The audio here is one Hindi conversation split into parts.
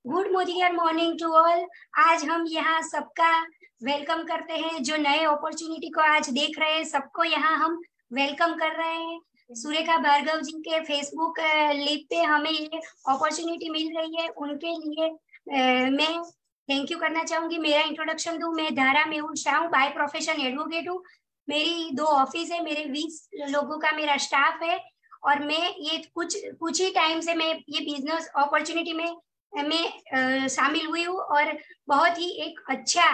Good morning to all. आज हम यहाँ सबका वेलकम करते हैं। जो नए अपॉर्चुनिटी को आज देख रहे हैं, सबको यहाँ हम वेलकम कर रहे हैं। सुरेखा भार्गव जी के फेसबुक लिंक पे हमें ये अपॉर्चुनिटी मिल रही है, उनके लिए मैं थैंक यू करना चाहूंगी। मेरा इंट्रोडक्शन दूं, मैं धारा मेहुल शाह हूँ, बाय प्रोफेशन एडवोकेट हूँ। मेरी 2 ऑफिस है, मेरे 20 लोगों का मेरा स्टाफ है और मैं ये कुछ ही टाइम से मैं ये बिजनेस अपॉर्चुनिटी में मैं शामिल हुई हूँ और बहुत ही एक अच्छा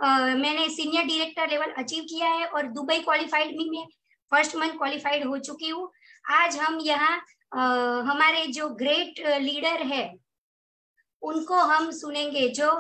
मैंने सीनियर डायरेक्टर लेवल अचीव किया है और दुबई क्वालिफाइड भी मैं फर्स्ट मंथ क्वालिफाइड हो चुकी हूँ। आज हम यहाँ हमारे जो ग्रेट लीडर है उनको हम सुनेंगे, जो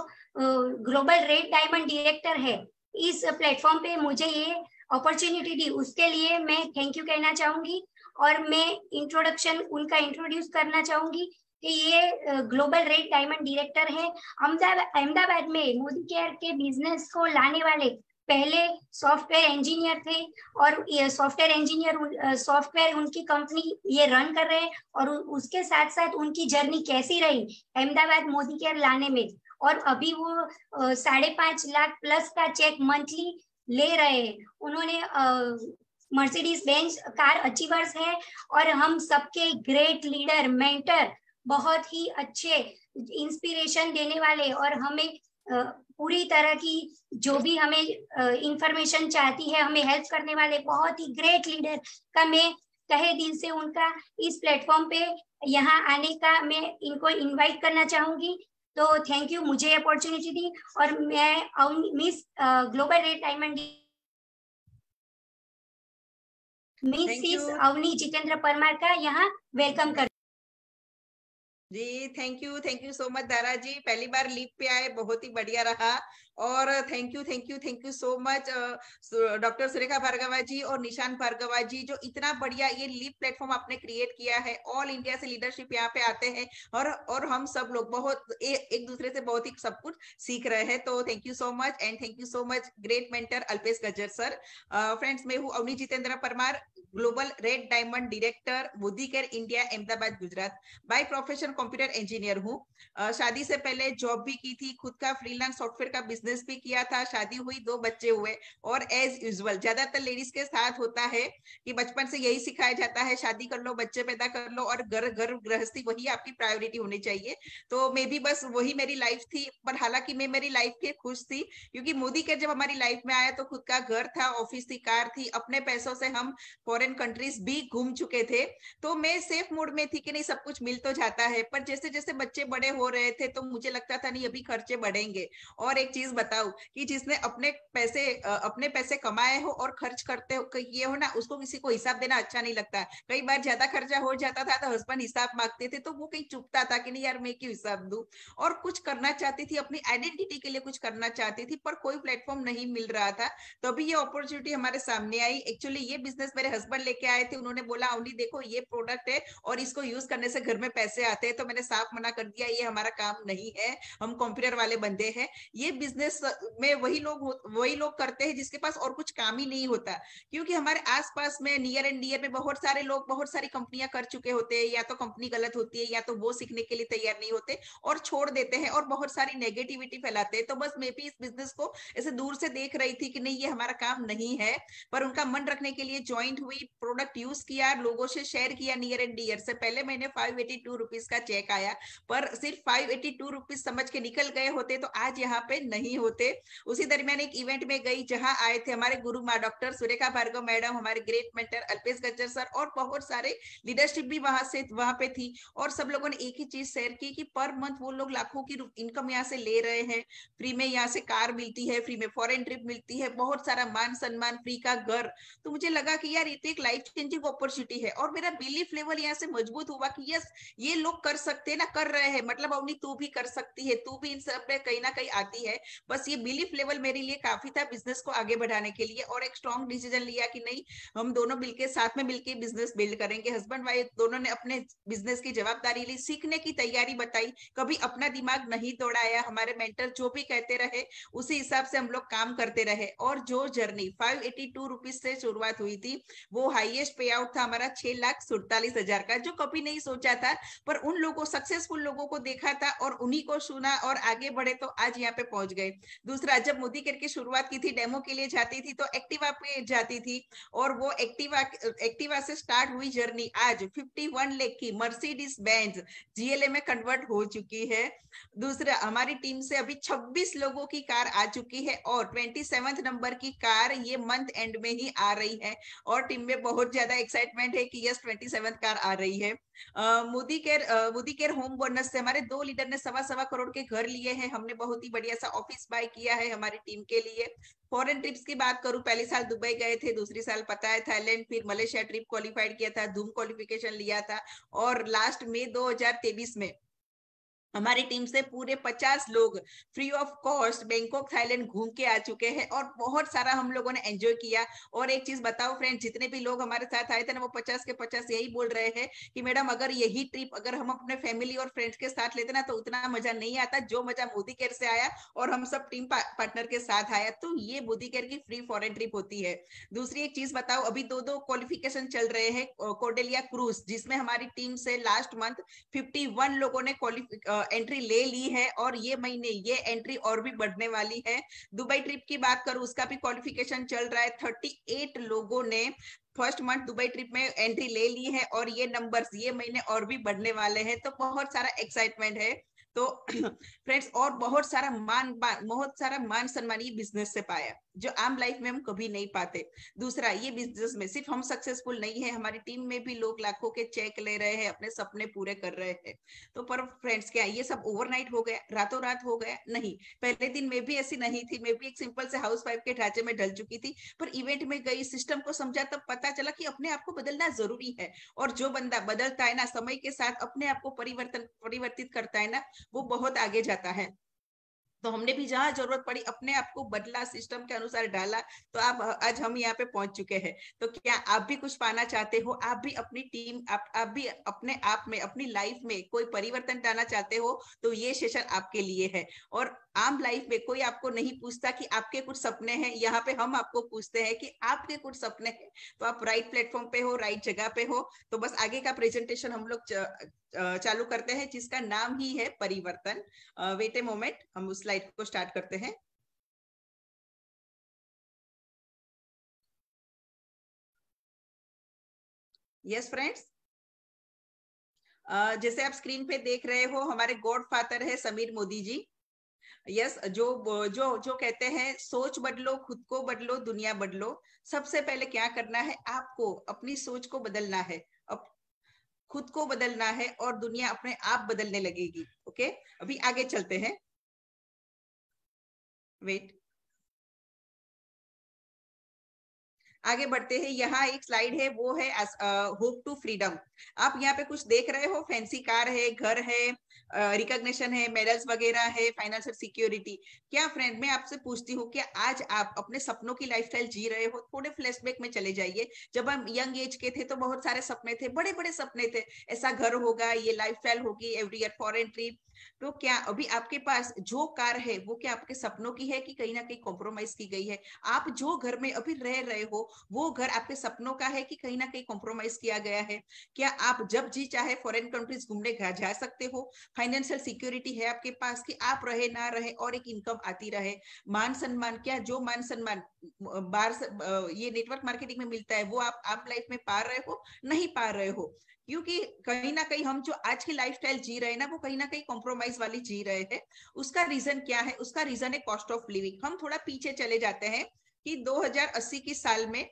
ग्लोबल रेड डायमंड डायरेक्टर है। इस प्लेटफॉर्म पे मुझे ये अपॉर्चुनिटी दी, उसके लिए मैं थैंक यू कहना चाहूंगी। और मैं इंट्रोडक्शन उनका इंट्रोड्यूस करना चाहूंगी कि ये ग्लोबल रेड डायमंड डायरेक्टर है। अहमदाबाद में मोदी केयर के बिजनेस को लाने वाले पहले सॉफ्टवेयर इंजीनियर थे और ये सॉफ्टवेयर उनकी कंपनी ये रन कर रहे हैं। और उसके साथ साथ उनकी जर्नी कैसी रही अहमदाबाद मोदी केयर लाने में, और अभी वो 5.5 लाख प्लस का चेक मंथली ले रहे हैं। उन्होंने मर्सिडीज बेंज कार अचीवर्स है और हम सबके ग्रेट लीडर, मेंटर, बहुत ही अच्छे इंस्पिरेशन देने वाले और हमें पूरी तरह की जो भी हमें इंफॉर्मेशन चाहती है, हमें हेल्प करने वाले बहुत ही ग्रेट लीडर का मैं तहे दिल से उनका इस प्लेटफॉर्म पे यहाँ आने का मैं इनको इनवाइट करना चाहूंगी। तो थैंक यू मुझे अपॉर्चुनिटी दी। और मैं miss global red diamond miss Avani Jitendra Parmar का यहाँ वेलकम कर जी। Thank you so much Dara ji, पहली बार लीव पे आए, बहुत ही बढ़िया रहा। और thank you so much doctor Surekha Bhargava ji और निशान भार्गवा जी, जो इतना बढ़िया ये लीव प्लेटफॉर्म आपने क्रिएट किया है। ऑल इंडिया से लीडरशिप यहाँ पे आते हैं और हम सब लोग बहुत एक दूसरे से बहुत ही सब कुछ सीख रहे हैं। तो thank you so much and thank you so much great mentor Alpesh Gajjar sir. Friends, मैं हूँ Avani Jitendra Parmar, global red diamond director, Modicare India, Ahmedabad, Gujarat. By profession computer engineer हूँ। शादी से पहले जॉब भी की थी, खुद का फ्रीलांस सॉफ्टवेयर का बिजनेस भी किया था, शादी हुई, 2 बच्चे हुए। और एज यूजुअल ज्यादातर लेडीज के साथ होता है कि बचपन से यही सिखाया जाता है, शादी कर लो, बच्चे पैदा कर लो और घर घर गृहस्थी वही आपकी प्रायोरिटी होनी चाहिए। तो मैं भी बस वही मेरी लाइफ थी। पर हालांकि मैं मेरी लाइफ के खुश थी, क्योंकि मोदी केयर जब हमारी लाइफ में आया तो खुद का घर था, ऑफिस थी, कार थी, अपने पैसों से हम फॉरेन कंट्रीज भी घूम चुके थे। तो मैं सेफ मोड में थी कि नहीं सब कुछ मिल तो जाता है। पर जैसे जैसे बच्चे बड़े हो रहे थे तो मुझे लगता था नहीं, अभी खर्चे बढ़ेंगे। और एक चीज बताऊं कि जिसने अपने पैसे कमाए हो और खर्च करते हो ये हो ना, उसको किसी को हिसाब देना अच्छा नहीं लगता। कई बार ज्यादा खर्चा हो जाता था तो हस्बैंड हिसाब मांगते थे, तो वो कहीं चुपता था कि नहीं यार मैं क्यों हिसाब दूं। और कुछ करना चाहती थी, अपनी आइडेंटिटी के लिए कुछ करना चाहती थी, पर कोई प्लेटफॉर्म नहीं मिल रहा था। तभी ये अपॉर्चुनिटी हमारे सामने आई। एक्चुअली ये बिजनेस मेरे हस्बैंड लेके आए थे। उन्होंने बोला अवनी देखो ये प्रोडक्ट है और इसको यूज करने से घर में पैसे आते हैं। तो मैंने साफ मना कर दिया, ये हमारा काम नहीं है, हम कंप्यूटर वाले बंदे हैं। ये बिजनेस में वही लोग करते हैं जिसके पास और कुछ काम ही नहीं होता। क्योंकि हमारे आसपास में नियर एंड डियर में बहुत सारे लोग बहुत सारी कंपनियां कर चुके होते हैं, या तो कंपनी गलत होती है या तो वो सीखने के लिए तैयार नहीं होते और छोड़ देते हैं और बहुत सारी नेगेटिविटी फैलाते हैं। तो बस मैं भी इस बिजनेस को ऐसे दूर से देख रही थी कि नहीं ये हमारा काम नहीं है। पर उनका मन रखने के लिए ज्वाइंट हुई, प्रोडक्ट यूज किया, लोगों से शेयर किया नियर एंड डियर से। पहले महीने 582 रुपीज का चेक आया, पर सिर्फ 582 रुपीज समझ के निकल गए होते तो आज यहाँ पे नहीं होते। उसी दरमियान एक इवेंट में गई जहां आए थे हमारे गुरु माँ डॉक्टर सुरेखा भार्गव मैडम, हमारे great mentor Alpesh Gajjar sir और बहुत सारे लीडरशिप भी वहां पे थी। और सब लोगों ने एक ही चीज शेयर की कि पर मंथ वो लोग लाखों की इनकम यहाँ से ले रहे हैं। फ्री में यहाँ से कार मिलती है, फ्री में फॉरेन ट्रिप मिलती है, बहुत सारा मान सम्मान, फ्री का घर। तो मुझे लगा कि यार ये तो एक लाइफ चेंजिंग अपॉर्चुनिटी है। और मेरा बिलीफ लेवल यहाँ से मजबूत हुआ कि यस ये लोग कर सकते हैं ना, कर रहे हैं, मतलब अवनी तू भी कर सकती है, तू भी इन सब में कहीं ना कहीं आती है। बस ये बिलीफ लेवल मेरे लिए काफी था बिजनेस को आगे बढ़ाने के लिए। और एक स्ट्रॉन्ग डिसीजन लिया कि नहीं, हम दोनों मिलके साथ में मिलके बिजनेस बिल्ड करेंगे। हस्बैंड वाइफ दोनों ने अपने बिजनेस की जवाबदारी ली, सीखने की तैयारी बताई, कभी अपना दिमाग नहीं दौड़ाया। हमारे मेंटर जो भी कहते रहे उसी हिसाब से हम लोग काम करते रहे। और जो जर्नी 582 रुपीज से शुरुआत हुई थी वो वो हाईएस्ट पे आउट था हमारा 6,47,000 का, जो कभी नहीं सोचा था, पर उन लोगों सक्सेसफुल लोगों को देखा था और उन्हीं को सुना और आगे बढ़े तो आज यहाँ पे पहुंच गए। दूसरा, जब मोदी केयर की शुरुआत की थी, डेमो के लिए जाती थी तो एक्टिवा पे जाती थी, और वो एक्टिवा से स्टार्ट हुई जर्नी आज 51 लाख की मर्सिडीज बेंज जीएलए में कन्वर्ट हो चुकी है। दूसरा, हमारी टीम से अभी 26 लोगों की कार आ चुकी है और 27 नंबर की कार ये मंथ एंड में ही आ रही है, और टीम में बहुत ज्यादा एक्साइटमेंट है कि यस 27 कार आ रही है। मोदी केयर होम बोनस से हमारे 2 लीडर ने 1.25 करोड़ के घर लिए हैं। हमने बहुत ही बढ़िया सा ऑफिस बाय किया है हमारी टीम के लिए। फॉरेन ट्रिप्स की बात करूं, पहले साल दुबई गए थे, दूसरी साल पता है थाईलैंड, फिर मलेशिया ट्रिप क्वालिफाइड किया था, धूम क्वालिफिकेशन लिया था, और लास्ट मई 2023 में हमारी टीम से पूरे 50 लोग free of cost Bangkok Thailand घूम के आ चुके हैं, और बहुत सारा हम लोगों ने एंजॉय किया। और एक चीज बताओ फ्रेंड, जितने भी लोग हमारे साथ आए थे ना, वो 50 के 50 यही बोल रहे हैं कि मैडम अगर यही ट्रिप अगर हम अपने फैमिली और फ्रेंड्स के साथ लेते ना तो उतना मजा नहीं आता जो मजा मोदी केयर से आया और हम सब टीम पार्टनर के साथ आया। तो ये मोदी केयर की फ्री फॉरेन ट्रिप होती है। दूसरी एक चीज बताओ, अभी 2 क्वालिफिकेशन चल रहे हैं कोडेलिया क्रूज, जिसमें हमारी टीम से लास्ट मंथ 51 लोगों ने एंट्री ले ली है, और ये महीने ये एंट्री और भी बढ़ने वाली है। दुबई ट्रिप की बात करूं, उसका भी क्वालिफिकेशन चल रहा है। 38 लोगों ने फर्स्ट मंथ दुबई ट्रिप में एंट्री ले ली है, और ये नंबर्स ये महीने और भी बढ़ने वाले हैं। तो बहुत सारा एक्साइटमेंट है। तो फ्रेंड्स, और बहुत सारा मान सम्मान ये बिजनेस से पाया जो आम लाइफ में हम कभी नहीं पाते। दूसरा, ये बिजनेस में सिर्फ हम सक्सेसफुल नहीं है, हमारी टीम में भी लोग लाखों के चेक ले रहे हैं, अपने सपने पूरे कर रहे हैं। तो पर फ्रेंड्स, क्या ये सब ओवरनाइट हो गया, रातों रात हो गया? नहीं। पहले दिन मैं भी ऐसी नहीं थी, मैं भी एक सिंपल से हाउस वाइफ के ढांचे में ढल चुकी थी, पर इवेंट में गई, सिस्टम को समझा, तब पता चला कि अपने आप को बदलना जरूरी है। और जो बंदा बदलता है ना, समय के साथ अपने आप को परिवर्तित करता है ना, वो बहुत आगे जाता है। तो हमने भी जहां जरूरत पड़ी अपने आप को बदला, सिस्टम के अनुसार डाला, तो आप आज हम यहाँ पे पहुंच चुके हैं। तो क्या आप भी कुछ पाना चाहते हो? आप भी अपनी टीम, आप भी अपने आप में, अपनी लाइफ में कोई परिवर्तन लाना चाहते हो, तो ये सेशन आपके लिए है। और आम लाइफ में कोई आपको नहीं पूछता कि आपके कुछ सपने हैं, यहाँ पे हम आपको पूछते हैं कि आपके कुछ सपने हैं। तो आप राइट प्लेटफॉर्म पे हो, राइट जगह पे हो। तो बस आगे का प्रेजेंटेशन हम लोग चालू करते हैं, जिसका नाम ही है परिवर्तन। वेट ए मोमेंट, हम उस स्लाइड को स्टार्ट करते हैं। यस फ्रेंड्स, जैसे आप स्क्रीन पे देख रहे हो, हमारे गॉड फादर है समीर मोदी जी। यस, जो जो जो कहते हैं, सोच बदलो, खुद को बदलो, दुनिया बदलो। सबसे पहले क्या करना है? आपको अपनी सोच को बदलना है, अब खुद को बदलना है, और दुनिया अपने आप बदलने लगेगी। ओके, अभी आगे चलते हैं। वेट, आगे बढ़ते हैं। यहाँ एक स्लाइड है, वो है होप टू फ्रीडम। आप यहाँ पे कुछ देख रहे हो, फैंसी कार है, घर है, रिकॉग्निशन है, मेडल्स वगैरह है, फाइनेंशियल सिक्योरिटी। क्या फ्रेंड, मैं आपसे पूछती हूँ, क्या आज आप अपने सपनों की लाइफस्टाइल जी रहे हो? थोड़े फ्लैशबैक में चले जाइए। जब हम यंग एज के थे तो बहुत सारे सपने थे, बड़े बड़े सपने थे, ऐसा घर होगा, ये लाइफस्टाइल होगी, एवरी ईयर फॉरेन ट्रिप। तो क्या अभी आपके पास जो कार है वो क्या आपके सपनों की है कि कहीं ना कहीं कॉम्प्रोमाइज की गई है? आप जो घर में अभी रह रहे हो वो घर आपके सपनों का है कि कहीं ना कहीं कॉम्प्रोमाइज किया गया है? क्या आप जब जी चाहे फॉरेन कंट्रीज घूमने जा सकते हो? फाइनेंशियल सिक्योरिटी है आपके पास कि आप रहे ना रहे और एक इनकम आती रहे? मान सम्मान, क्या जो मान सम्मान बाहर से ये नेटवर्क मार्केटिंग में मिलता है वो आप लाइफ में पा रहे हो? नहीं पा रहे हो, क्योंकि कहीं ना कहीं हम जो आज की लाइफस्टाइल जी रहे हैं ना, वो कहीं ना कहीं कॉम्प्रोमाइज वाली जी रहे हैं। उसका रीजन क्या है? उसका रीजन है कॉस्ट ऑफ लिविंग। हम थोड़ा पीछे चले जाते हैं कि 2080 की साल में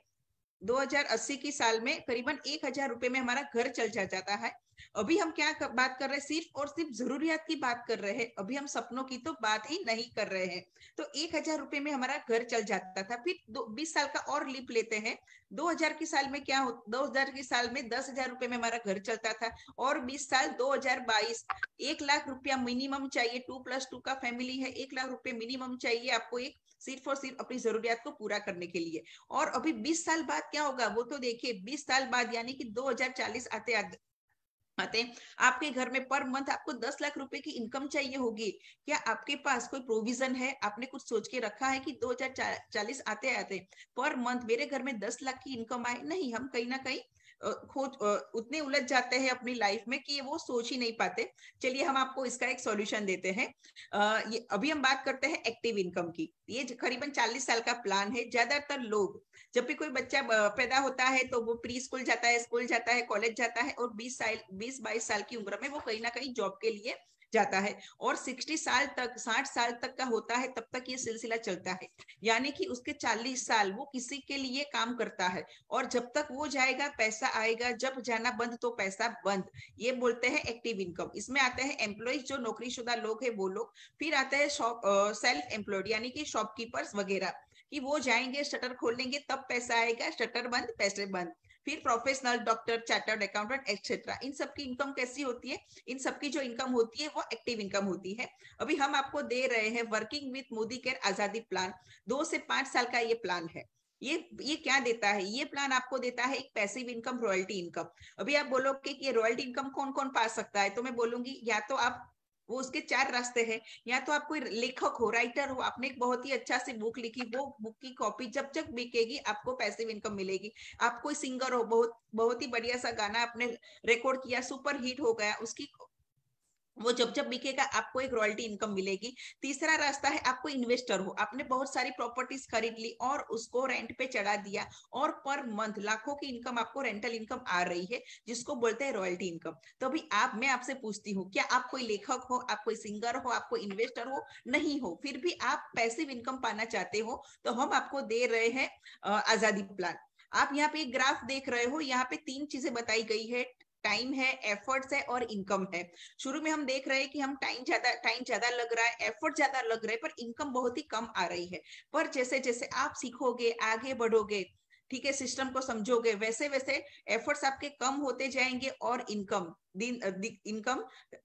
2080 की साल में करीबन 1,000 रुपए में हमारा घर चल जाता है। अभी हम क्या बात कर रहे हैं? सिर्फ और सिर्फ जरूरियात की बात कर रहे हैं, अभी हम सपनों की तो बात ही नहीं कर रहे हैं। तो 1,000 रुपए में हमारा घर चल जाता था। फिर 20 साल का और लीप लेते हैं। 2000 की साल में क्या हो, 2000 की साल में 10,000 रुपए में हमारा घर चलता था। और 20 साल 2022, 1,00,000 रुपया मिनिमम चाहिए। 2+2 का फैमिली है, 1,00,000 रुपए मिनिमम चाहिए आपको, एक सिर्फ और सिर्फ अपनी जरूरियात को पूरा करने के लिए। और अभी 20 साल बाद क्या होगा वो तो देखिए, 20 साल बाद यानी कि 2040 आते आते आते हैं। आपके घर में पर मंथ आपको 10 लाख रुपए की इनकम चाहिए होगी, क्या आपके पास कोई प्रोविजन है? आपने कुछ सोच के रखा है कि 2040 आते आते पर मंथ मेरे घर में 10 लाख की इनकम आए? नहीं, हम कहीं ना कहीं खोज उतने उलझ जाते हैं अपनी लाइफ में कि वो सोच ही नहीं पाते। चलिए हम आपको इसका एक सॉल्यूशन देते हैं। ये अभी हम बात करते हैं एक्टिव इनकम की। ये करीबन 40 साल का प्लान है। ज्यादातर लोग, जब भी कोई बच्चा पैदा होता है तो वो प्री स्कूल जाता है, स्कूल जाता है, कॉलेज जाता है, और 20-22 साल की उम्र में वो कहीं ना कहीं जॉब के लिए जाता है, और 60 साल तक का होता है, तब तक ये सिलसिला चलता है। यानी कि उसके 40 साल वो किसी के लिए काम करता है, और जब तक वो जाएगा पैसा आएगा, जब जाना बंद तो पैसा बंद। ये बोलते हैं एक्टिव इनकम। इसमें आते हैं एम्प्लॉइज, जो नौकरीशुदा लोग है वो लोग। फिर आते हैं शॉप सेल्फ एम्प्लॉयड यानी कि शॉपकीपर्स वगैरह, कि वो जाएंगे शटर खोलेंगे तब पैसा आएगा, शटर बंद पैसे बंद। फिर professional, doctor, chartered accountant etcetera, इन सब की इनकम कैसी होती है? इन सब की जो इनकम होती है वो एक्टिव इनकम होती है। अभी हम आपको दे रहे हैं वर्किंग विथ मोदी केयर आजादी प्लान। 2 से 5 साल का ये प्लान है। ये क्या देता है? ये प्लान आपको देता है एक पैसिव इनकम, रॉयल्टी इनकम। अभी आप बोलोगे कि ये रॉयल्टी इनकम कौन कौन पा सकता है, तो मैं बोलूंगी या तो आप, वो उसके 4 रास्ते हैं। या तो आप कोई लेखक हो, राइटर हो, आपने एक बहुत ही अच्छा सी बुक लिखी, वो बुक की कॉपी जब जब बिकेगी आपको पैसिव इनकम मिलेगी। आप कोई सिंगर हो, बहुत बहुत ही बढ़िया सा गाना आपने रिकॉर्ड किया, सुपर हिट हो गया, उसकी वो जब जब बिकेगा आपको एक रॉयल्टी इनकम मिलेगी। तीसरा रास्ता है आपको इन्वेस्टर हो, आपने बहुत सारी प्रॉपर्टीज खरीद ली और उसको रेंट पे चढ़ा दिया, और पर मंथ लाखों की इनकम आपको रेंटल इनकम आ रही है, जिसको बोलते हैं रॉयल्टी इनकम। तो अभी मैं आपसे पूछती हूँ, क्या आप कोई लेखक हो, आप कोई सिंगर हो, आप कोई इन्वेस्टर हो? नहीं हो, फिर भी आप पैसिव इनकम पाना चाहते हो, तो हम आपको दे रहे हैं आजादी प्लान। आप यहाँ पे एक ग्राफ देख रहे हो, यहाँ पे 3 चीजें बताई गई है। टाइम है, एफर्ट्स है, और इनकम है। शुरू में हम देख रहे हैं कि हम टाइम ज्यादा लग रहा है, एफर्ट ज्यादा लग रहा है, पर इनकम बहुत ही कम आ रही है। पर जैसे जैसे आप सीखोगे, आगे बढ़ोगे, ठीक है, सिस्टम को समझोगे, वैसे वैसे एफर्ट्स आपके कम होते जाएंगे, और इनकम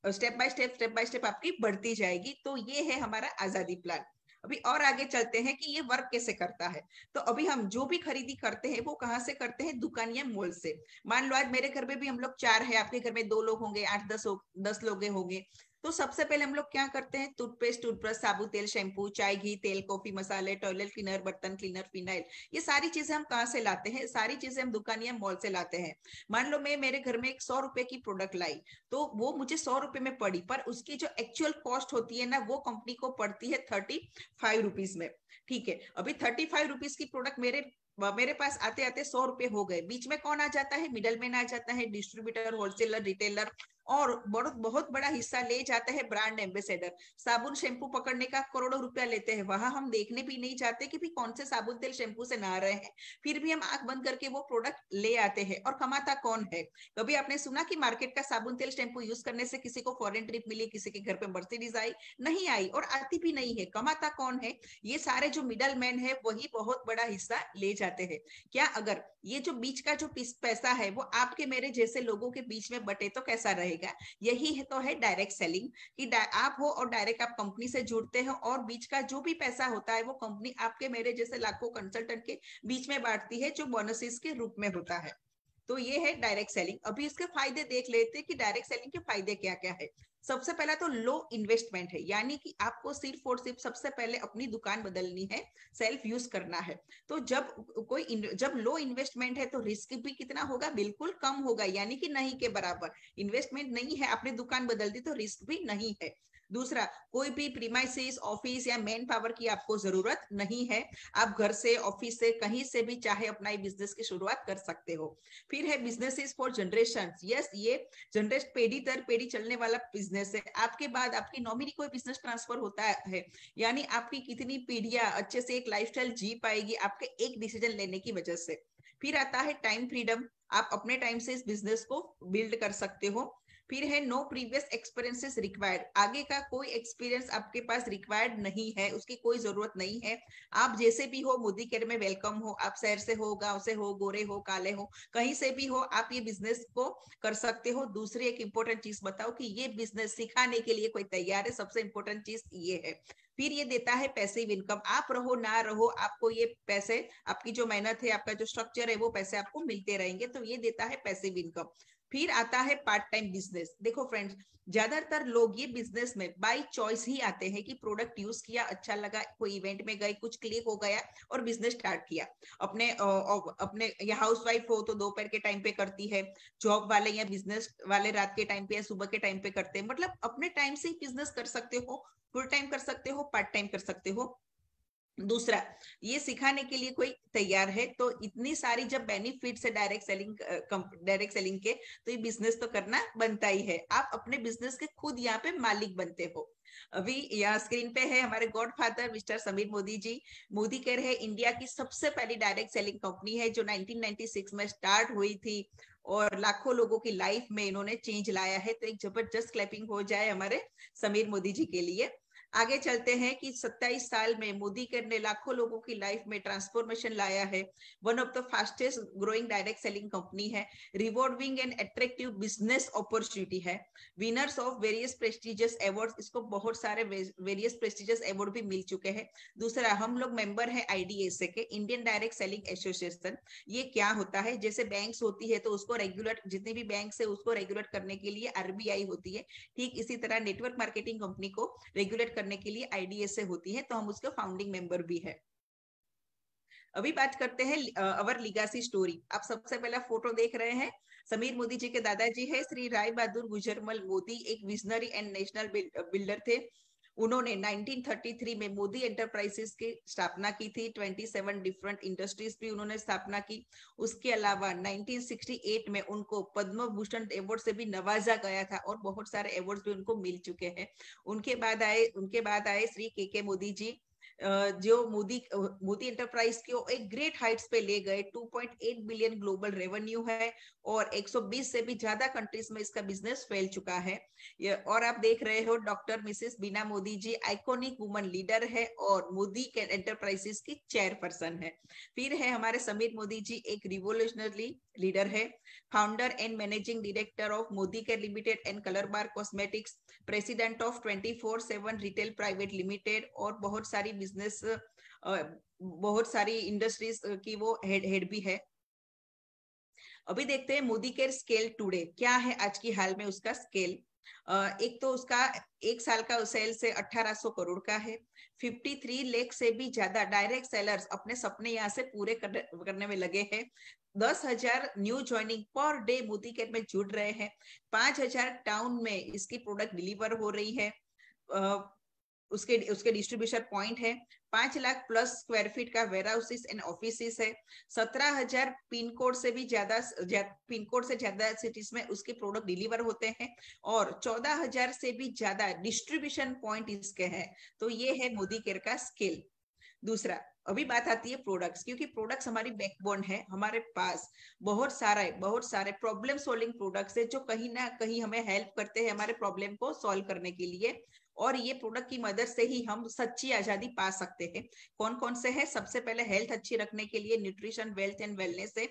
स्टेप बाय स्टेप आपकी बढ़ती जाएगी। तो ये है हमारा आजादी प्लान। अभी और आगे चलते हैं कि ये वर्क कैसे करता है। तो अभी हम जो भी खरीदी करते हैं वो कहाँ से करते हैं? दुकान या मॉल से। मान लो आज मेरे घर में भी हम लोग 4 है, आपके घर में 2 लोग होंगे, 8-10 लोग होंगे। तो सबसे पहले हम लोग क्या करते हैं? टूथपेस्ट, टूथब्रश, साबुन, तेल, शैम्पू, चाय, घी, तेल, कॉफी, मसाले, टॉयलेट क्लीनर, बर्तन क्लीनर, फिनाइल, ये सारी चीजें हम कहाँ से लाते हैं? सारी चीजें हम दुकान या मॉल से लाते हैं। मान लो मैं मेरे घर में एक 100 रुपए की प्रोडक्ट लाई, तो वो मुझे 100 रुपए में पड़ी, पर उसकी जो एक्चुअल कॉस्ट होती है ना, वो कंपनी को पड़ती है 35 रुपीज में। ठीक है, अभी 35 रुपीज की प्रोडक्ट मेरे पास आते आते 100 रुपए हो गए। बीच में कौन आ जाता है? मिडल मैन आ जाता है, डिस्ट्रीब्यूटर, होलसेलर, रिटेलर, और बहुत बहुत बड़ा हिस्सा ले जाता है ब्रांड एम्बेसडर। साबुन शैम्पू पकड़ने का करोड़ों रुपया लेते हैं, वहां हम देखने भी नहीं जाते कि भी कौन से साबुन तेल शैम्पू से नहा रहे हैं, फिर भी हम आंख बंद करके वो प्रोडक्ट ले आते हैं। और कमाता कौन है? कभी आपने सुना कि मार्केट का साबुन तेल शैम्पू यूज करने से किसी को फॉरेन ट्रिप मिली, किसी के घर पे मर्सिडीज आई? नहीं आई, और आती भी नहीं है। कमाता कौन है? ये सारे जो मिडल मैन है वही बहुत बड़ा हिस्सा ले जाते हैं। क्या अगर ये जो बीच का जो पैसा है वो आपके मेरे जैसे लोगों के बीच में बटे तो कैसा रहेगा? यही है तो है डायरेक्ट सेलिंग, कि आप हो और डायरेक्ट आप कंपनी से जुड़ते हो, और बीच का जो भी पैसा होता है वो कंपनी आपके मेरे जैसे लाखों कंसल्टेंट के बीच में बांटती है, जो बोनसेस के रूप में होता है। तो ये है डायरेक्ट सेलिंग। अभी इसके फायदे देख लेते हैं कि डायरेक्ट सेलिंग के फायदे क्या क्या है। सबसे पहला तो लो इन्वेस्टमेंट है, यानी कि आपको सिर्फ और सिर्फ सबसे पहले अपनी दुकान बदलनी है, सेल्फ यूज करना है। तो जब लो इन्वेस्टमेंट है तो रिस्क भी कितना होगा? बिल्कुल कम होगा, यानी कि नहीं के बराबर। इन्वेस्टमेंट नहीं है, आपने दुकान बदल दी तो रिस्क भी नहीं है। दूसरा, कोई भी प्रीमाइसिस, ऑफिस या मैन पावर की आपको जरूरत नहीं है। आप घर से, ऑफिस से, कहीं से भी चाहे अपना बिजनेस की शुरुआत कर सकते हो। फिर है बिजनेसेस फॉर जनरेशन। यस, ये जनरेशन पीढ़ी दर पीढ़ी चलने वाला बिजनेस है। आपके बाद आपकी नॉमिनी कोई बिजनेस ट्रांसफर होता है, यानी आपकी कितनी पीढ़ियां अच्छे से एक लाइफस्टाइल जी पाएगी आपके एक डिसीजन लेने की वजह से। फिर आता है टाइम फ्रीडम, आप अपने टाइम से इस बिजनेस को बिल्ड कर सकते हो। फिर है नो प्रीवियस एक्सपीरियंसेस रिक्वायर्ड, आगे का कोई एक्सपीरियंस आपके पास रिक्वायर्ड नहीं है, उसकी कोई जरूरत नहीं है। आप जैसे भी हो मोदी केयर में वेलकम हो, आप शहर से हो, गांव से हो, गोरे हो, काले हो, कहीं से भी हो, आप ये बिजनेस को कर सकते हो। दूसरी एक इंपॉर्टेंट चीज बताओ कि ये बिजनेस सिखाने के लिए कोई तैयार है, सबसे इंपॉर्टेंट चीज ये है। फिर ये देता है पैसिव इनकम, आप रहो ना रहो आपको ये पैसे, आपकी जो मेहनत है, आपका जो स्ट्रक्चर है, वो पैसे आपको मिलते रहेंगे, तो ये देता है पैसिव इनकम। फिर आता है पार्ट टाइम बिजनेस। देखो फ्रेंड्स, ज्यादातर लोग ये बिजनेस में बाय चॉइस ही आते हैं कि प्रोडक्ट यूज किया, अच्छा लगा, कोई इवेंट में गए, कुछ क्लिक हो गया और बिजनेस स्टार्ट किया। अपने या हाउस वाइफ हो तो दोपहर के टाइम पे करती है, जॉब वाले या बिजनेस वाले रात के टाइम पे या सुबह के टाइम पे करते हैं। मतलब अपने टाइम से ही बिजनेस कर सकते हो, फुल टाइम कर सकते हो, पार्ट टाइम कर सकते हो। दूसरा, ये सिखाने के लिए कोई तैयार है, तो इतनी सारी जब बेनिफिट्स है डायरेक्ट सेलिंग के, तो ये बिजनेस तो करना बनता ही है। आप अपने बिजनेस के खुद यहाँ पे मालिक बनते हो। अभी यहाँ स्क्रीन पे है हमारे godfather mister Sameer Modi ji. Modi care है इंडिया की सबसे पहली डायरेक्ट सेलिंग कंपनी है, जो 1996 में स्टार्ट हुई थी और लाखों लोगों की लाइफ में इन्होंने चेंज लाया है। तो एक जबरदस्त क्लैपिंग हो जाए हमारे समीर मोदी जी के लिए। आगे चलते हैं कि 27 साल में मोदी केयर ने लाखों लोगों की लाइफ में ट्रांसफॉर्मेशन लाया है। One of the fastest growing direct selling company है, rewarding and attractive business opportunity है, winners of various prestigious awards. इसको बहुत सारे वेरियस प्रेस्टिजियस अवार्ड भी मिल चुके हैं। दूसरा, हम लोग मेंबर है IDSA के, इंडियन डायरेक्ट सेलिंग एसोसिएशन। ये क्या होता है, जैसे बैंक्स होती है तो उसको रेगुलेट, जितने भी बैंक है उसको रेगुलेट करने के लिए RBI होती है, ठीक इसी तरह नेटवर्क मार्केटिंग कंपनी को रेगुलेट करने के लिए IDSA होती है, तो हम उसके फाउंडिंग मेंबर भी है। अभी बात करते हैं अवर लीगेसी स्टोरी। आप सबसे पहला फोटो देख रहे हैं, समीर मोदी जी के दादाजी है श्री राय बहादुर गुजरमल मोदी। एक विजनरी एंड नेशनल बिल्डर थे। उन्होंने 1933 में मोदी एंटरप्राइजेस की स्थापना की थी। 27 डिफरेंट इंडस्ट्रीज भी उन्होंने स्थापना की। उसके अलावा 1968 में उनको पद्म भूषण अवार्ड से भी नवाजा गया था और बहुत सारे अवार्ड्स भी उनको मिल चुके हैं। उनके बाद आए श्री के मोदी जी, जो मोदी एंटरप्राइज को एक ग्रेट हाइट्स पे ले गए। 2.8 बिलियन ग्लोबल रेवेन्यू है और 120 से भी ज्यादा कंट्रीज में इसका बिजनेस फैल चुका है। और आप देख रहे हो डॉक्टर मिसेस बीना Modi ji iconic woman leader है और मोदी एंटरप्राइजेस की चेयरपर्सन है। फिर है हमारे समीर मोदी जी, एक रिवोल्यूशनरी लीडर है, founder and managing director of Modi care limited and colour bar cosmetics, president of 24/7 retail private limited और बहुत सारी बिजनेस, बहुत सारी इंडस्ट्रीज की वो हेड भी है। अभी देखते हैं मोदी केयर स्केल टुडे क्या है, आज की हाल में उसका स्केल। एक तो उसका एक साल का सेल से 1800 करोड़ का है। 53 लाख से भी ज्यादा डायरेक्ट सेलर्स अपने सपने यहाँ से पूरे करने में लगे हैं। 10,000 new joining per day Modi care में जुड़ रहे हैं। 5,000 टाउन में इसकी प्रोडक्ट डिलीवर हो रही है। उसके डिस्ट्रीब्यूशन पॉइंट है। 5 लाख प्लस स्क्वायर फीट का वेयर हाउसेस एंड ऑफिस है। 17,000 पिन कोड से ज्यादा सिटीज में उसके प्रोडक्ट डिलीवर होते हैं और 14,000 से भी ज्यादा डिस्ट्रीब्यूशन पॉइंट इसके हैं। तो ये है मोदी केयर का स्केल। दूसरा, अभी बात आती है प्रोडक्ट्स, क्योंकि प्रोडक्ट्स हमारी बैकबोन है। हमारे पास बहुत सारे प्रॉब्लम सॉल्विंग प्रोडक्ट्स है जो कहीं ना कहीं हमें हेल्प करते हैं हमारे प्रॉब्लम को सॉल्व करने के लिए, और ये प्रोडक्ट की मदद से ही हम सच्ची आजादी पा सकते हैं। कौन कौन से है? सबसे पहले हेल्थ अच्छी रखने के लिए न्यूट्रिशन, वेल्थ एंड वेलनेस है।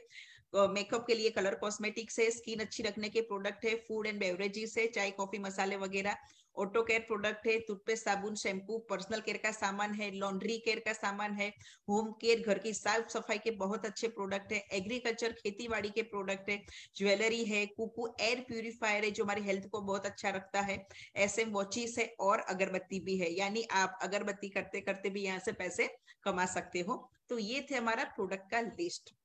मेकअप के लिए कलर कॉस्मेटिक्स है। स्किन अच्छी रखने के प्रोडक्ट है। फूड एंड बेवरेजेस है, चाय कॉफी मसाले वगैरह। ऑटो केयर प्रोडक्ट है, टूथपेस्ट, साबुन, शैम्पू। पर्सनल केयर का सामान है। लॉन्ड्री केयर का सामान है। होम केयर, घर की साफ सफाई के बहुत अच्छे प्रोडक्ट है। एग्रीकल्चर, खेती बाड़ी के प्रोडक्ट है। ज्वेलरी है। कुकू एयर प्यूरिफायर है जो हमारी हेल्थ को बहुत अच्छा रखता है। SM वॉचेस है और अगरबत्ती भी है, यानी आप अगरबत्ती करते करते भी यहाँ से पैसे कमा सकते हो। तो ये थे हमारा प्रोडक्ट का लिस्ट।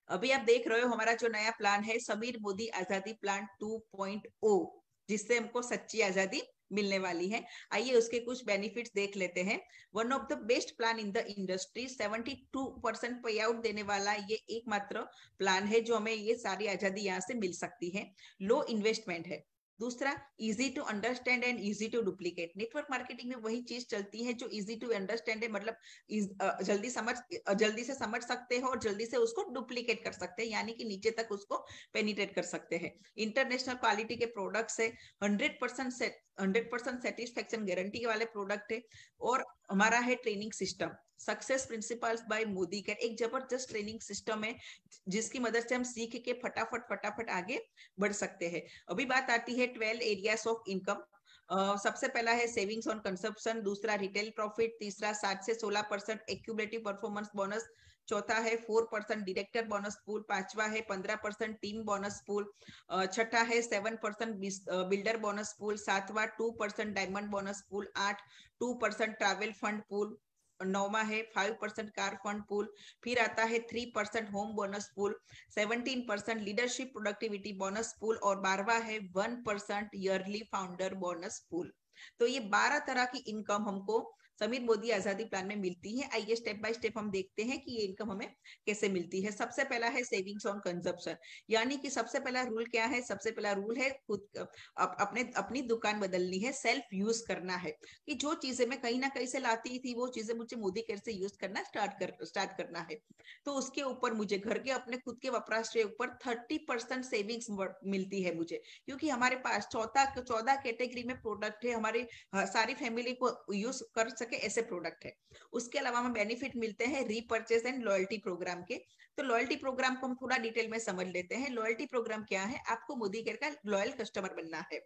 अभी आप देख रहे हो हमारा जो नया प्लान है, समीर मोदी आजादी प्लान 2.0, जिससे हमको सच्ची आजादी मिलने वाली है। आइए उसके कुछ बेनिफिट्स देख लेते हैं। One of the best plan in the industry, 72% पे आउट देने वाला ये एकमात्र प्लान है जो हमें ये सारी आजादी यहाँ से मिल सकती है। लो इन्वेस्टमेंट है। दूसरा, easy to understand and easy to duplicate. Network marketing में वही चीज चलती है जो इजी टू अंडरस्टैंड है, मतलब जल्दी से समझ सकते हो और जल्दी से उसको डुप्लीकेट कर सकते हैं, यानी कि नीचे तक उसको पेनिट्रेट कर सकते हैं। इंटरनेशनल क्वालिटी के प्रोडक्ट्स है। 100% सेटिस्फेक्शन गारंटी वाले प्रोडक्ट है। और हमारा है training system, success principles by Modicare. एक जबरदस्त ट्रेनिंग सिस्टम है जिसकी मदद से हम सीख के फटाफट आगे बढ़ सकते हैं। अभी बात आती है 12 एरियाज ऑफ इनकम। सबसे पहला है सेविंग्स ऑन कंजप्शन, दूसरा रिटेल प्रॉफिट, तीसरा 7 से 16% एक्यूमुलेटिव परफॉर्मेंस बोनस, चौथा है 4% डायरेक्टर बोनस पूल, पांचवा है 15% टीम बोनस पूल, छठा है 7% बिल्डर बोनस पूल, सातवां 2% diamond bonus pool, 8 2% travel fund pool, नौवा है 5% कार फंड पूल, फिर आता है 3% home bonus pool, 17% leadership productivity bonus pool और 12वां है 1% ईयरली फाउंडर बोनस पूल। तो ये 12 तरह की इनकम हमको समीर मोदी आजादी प्लान में मिलती है। आइए स्टेप बाय स्टेप हम देखते हैं कि ये इनकम हमें कैसे मिलती है। सबसे पहला है सेविंग्स ऑन कंजप्शन, यानी कि सबसे पहला रूल क्या है? सबसे पहला रूल है खुद अपनी दुकान बदलनी है, सेल्फ यूज करना है कि जो चीजें मैं कहीं ना कहीं से लाती थी वो चीजें मुझे मोदी केयर से यूज करना स्टार्ट करना है। तो उसके ऊपर मुझे घर के अपने खुद के वपराश के ऊपर 30% सेविंग्स मिलती है मुझे, क्योंकि हमारे पास 14 कैटेगरी में प्रोडक्ट है, हमारी सारी फैमिली को यूज कर सके ऐसे प्रोडक्ट है। उसके अलावा हमें बेनिफिट मिलते हैं रीपर्चेस एंड लॉयल्टी प्रोग्राम के। तो लॉयल्टी प्रोग्राम को हम थोड़ा डिटेल में समझ लेते हैं। लॉयल्टी प्रोग्राम क्या है? आपको मोदी केयर का लॉयल कस्टमर बनना है।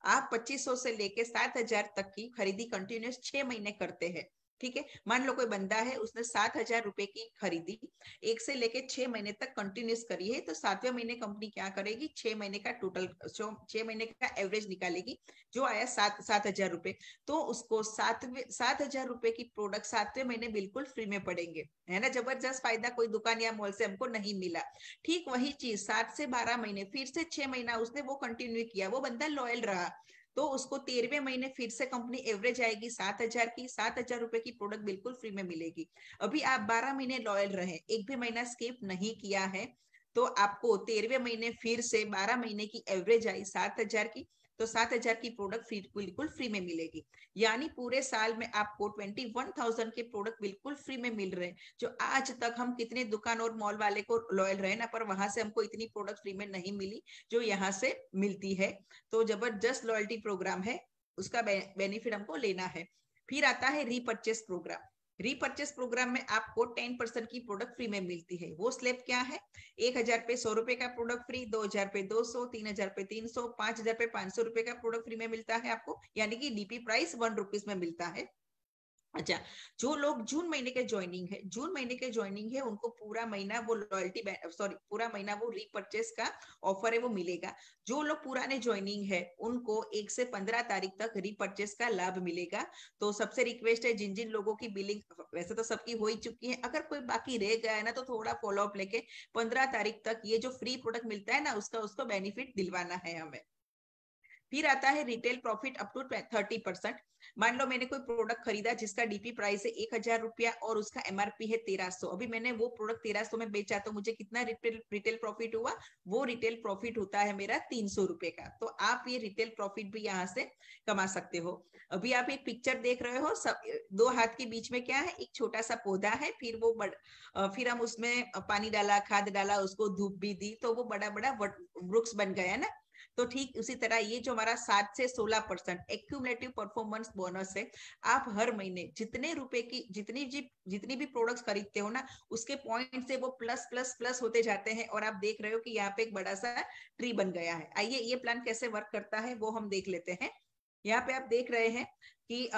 आप 2500 से लेके 7000 तक की खरीदी कंटिन्यूस 6 महीने करते हैं, ठीक है। मान लो कोई बंदा है, उसने 7000 रुपए की खरीदी 1 से लेके 6 महीने तक कंटिन्यूस करी है, तो 7वें महीने कंपनी क्या करेगी? 6 महीने का टोटल 6 महीने का एवरेज निकालेगी, जो आया 7,000 रुपए। तो उसको 7,000 रुपए की प्रोडक्ट 7वें महीने बिल्कुल फ्री में पड़ेंगे, है ना। जबरदस्त फायदा, कोई दुकान या मॉल से हमको नहीं मिला। ठीक वही चीज 7 से 12 महीने, फिर से 6 महीना उसने वो कंटिन्यू किया, वो बंदा लॉयल रहा, तो उसको 13वें महीने फिर से कंपनी एवरेज आएगी 7,000 की, 7,000 रुपए की प्रोडक्ट बिल्कुल फ्री में मिलेगी। अभी आप 12 महीने लॉयल रहे, एक भी महीना स्किप नहीं किया है, तो आपको 13वें महीने फिर से 12 महीने की एवरेज आई 7,000 की, तो 7,000 की प्रोडक्ट बिल्कुल फ्री में मिलेगी। यानी पूरे साल में आपको 21,000 के प्रोडक्ट बिल्कुल फ्री में मिल रहे हैं, जो आज तक हम कितने दुकान और मॉल वाले को लॉयल रहे ना, पर वहां से हमको इतनी प्रोडक्ट फ्री में नहीं मिली जो यहाँ से मिलती है। तो जबरदस्त लॉयल्टी प्रोग्राम है, उसका बेनिफिट हमको लेना है। फिर आता है रीपर्चेस प्रोग्राम। रीपर्चेस प्रोग्राम में आपको 10% की प्रोडक्ट फ्री में मिलती है। वो स्लैब क्या है? 1,000 पे 100 रुपए का प्रोडक्ट फ्री, 2,000 पे 200, 3,000 पे 300, 5,000 पे 500 रुपए का प्रोडक्ट फ्री में मिलता है आपको, यानी कि डीपी प्राइस 1 रुपीज में मिलता है। अच्छा, जो लोग जून महीने के ज्वाइनिंग है उनको पूरा महीना वो लॉयल्टी पूरा महीना वो रीपर्चेस का ऑफर है वो मिलेगा। जो लोग पुराने ज्वाइनिंग है उनको 1 से 15 तारीख तक रीपर्चेस का लाभ मिलेगा। तो सबसे रिक्वेस्ट है, जिन जिन लोगों की बिलिंग वैसे तो सबकी हो ही चुकी है, अगर कोई बाकी रह गया है ना, तो थोड़ा फॉलो अप लेके 15 तारीख तक ये जो फ्री प्रोडक्ट मिलता है ना, उसको बेनिफिट दिलवाना है हमें। फिर आता है रिटेल प्रॉफिट अप टू 30%। मान लो मैंने कोई प्रोडक्ट खरीदा जिसका डीपी प्राइस है 1,000 रुपया और उसका एमआरपी है 1300, अभी मैंने वो प्रोडक्ट 1300 में बेचा, तो मुझे कितना रिटेल प्रॉफिट हुआ? वो रिटेल प्रॉफिट होता है मेरा 300 रुपए का। तो आप ये रिटेल प्रॉफिट भी यहाँ से कमा सकते हो। अभी आप एक पिक्चर देख रहे हो, सब 2 हाथ के बीच में क्या है? एक छोटा सा पौधा है, फिर हम उसमें पानी डाला, खाद डाला, उसको धूप भी दी, तो वो बड़ा बड़ा वृक्ष बन गया ना। तो ठीक उसी तरह ये जो हमारा 7 से 16% एक्यूमुलेटिव परफॉर्मेंस बोनस है, आप हर महीने जितने रुपए की जितनी भी प्रोडक्ट्स खरीदते हो ना, उसके पॉइंट से वो प्लस प्लस प्लस होते जाते हैं, और आप देख रहे हो कि यहाँ पे एक बड़ा सा ट्री बन गया है। आइए ये प्लान कैसे वर्क करता है वो हम देख लेते हैं। यहाँ पे आप देख रहे हैं कि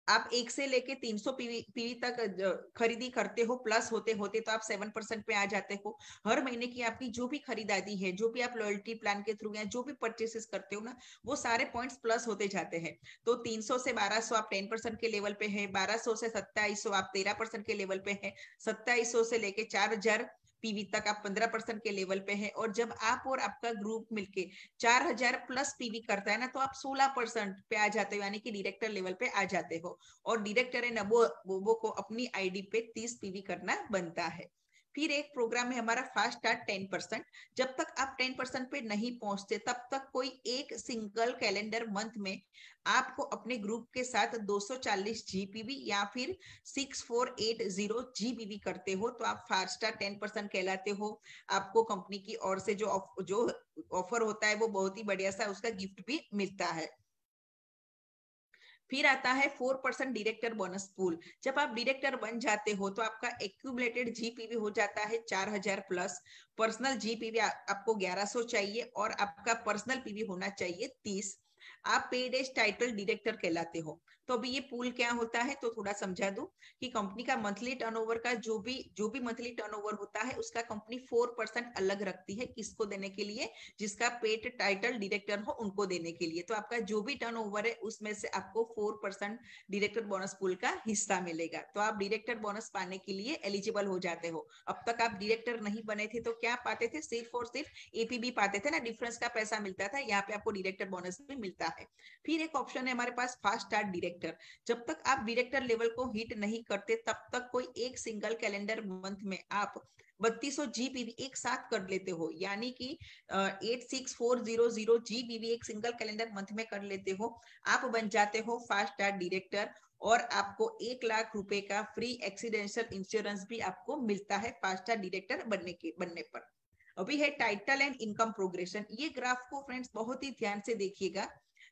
आप 1 से लेके 300 पीवी तक खरीदी करते हो, प्लस होते होते तो आप 7% पे आ जाते हो। हर महीने की आपकी जो भी खरीदारी है, जो भी आप लॉयल्टी प्लान के थ्रू या जो भी परचेसेस करते हो ना, वो सारे पॉइंट्स प्लस होते जाते हैं। तो 300 से 1200 आप 10% के लेवल पे है, 1200 से 2700 आप 13% के लेवल पे है, 2700 से लेके 4000 पीवी तक आप 15% के लेवल पे है, और जब आप और आपका ग्रुप मिलके 4000 प्लस पीवी करता है ना, तो आप 16% पे आ जाते हो, यानी कि डायरेक्टर लेवल पे आ जाते हो। और डायरेक्टर है नबो को अपनी आईडी पे 30 पीवी करना बनता है। फिर एक प्रोग्राम है हमारा फास्ट स्टार्ट 10%। जब तक आप 10% पे नहीं पहुंचते, तब तक कोई एक सिंगल कैलेंडर मंथ में आपको अपने ग्रुप के साथ 240 जीपीवी या फिर 6480 जीबीवी करते हो, तो आप फास्ट स्टार्ट 10% कहलाते हो। आपको कंपनी की ओर से जो ऑफर होता है वो बहुत ही बढ़िया सा उसका गिफ्ट भी मिलता है। फिर आता है 4% डायरेक्टर बोनस पूल। जब आप डायरेक्टर बन जाते हो तो आपका एक्यूमुलेटेड जीपीवी हो जाता है 4000 प्लस। पर्सनल जीपीवी आपको 1100 चाहिए और आपका पर्सनल पीवी होना चाहिए 30। आप पेड एज टाइटल डायरेक्टर कहलाते हो। तो अभी ये पूल क्या होता है तो थोड़ा समझा दूं कि कंपनी का मंथली टर्नओवर का जो भी मंथली टर्नओवर होता है उसका कंपनी 4% अलग रखती है, किसको देने के लिए, जिसका पेड टाइटल डायरेक्टर हो उनको देने के लिए। तो आपका जो भी टर्नओवर है उसमें से आपको 4% डायरेक्टर बोनस पूल का हिस्सा मिलेगा। तो आप डायरेक्टर बोनस पाने के लिए एलिजिबल हो जाते हो। अब तक आप डायरेक्टर नहीं बने थे तो क्या पाते थे, सिर्फ और सिर्फ एपीबी पाते थे ना, डिफरेंस का पैसा मिलता था। यहाँ पे आपको डायरेक्टर बोनस भी मिलता है। फिर एक ऑप्शन है हमारे पास फास्ट स्टार्ट डायरेक्टर। जब तक आप डायरेक्टर लेवल को हिट नहीं करते तब तक कोई एक सिंगल कैलेंडर मंथ में आप 3200 जीबीबी एक साथ कर लेते हो, यानी कि 86400 जीबीबी एक सिंगल कैलेंडर मंथ में कर लेते हो। आप बन जाते हो फास्ट स्टार्ट डायरेक्टर और आपको 1 लाख रुपए का फ्री एक्सीडेंशियल इंश्योरेंस भी आपको मिलता है फास्ट स्टार डायरेक्टर बनने पर। अभी है टाइटल एंड इनकम प्रोग्रेशन। ये ग्राफ को फ्रेंड्स बहुत ही ध्यान से देखिएगा।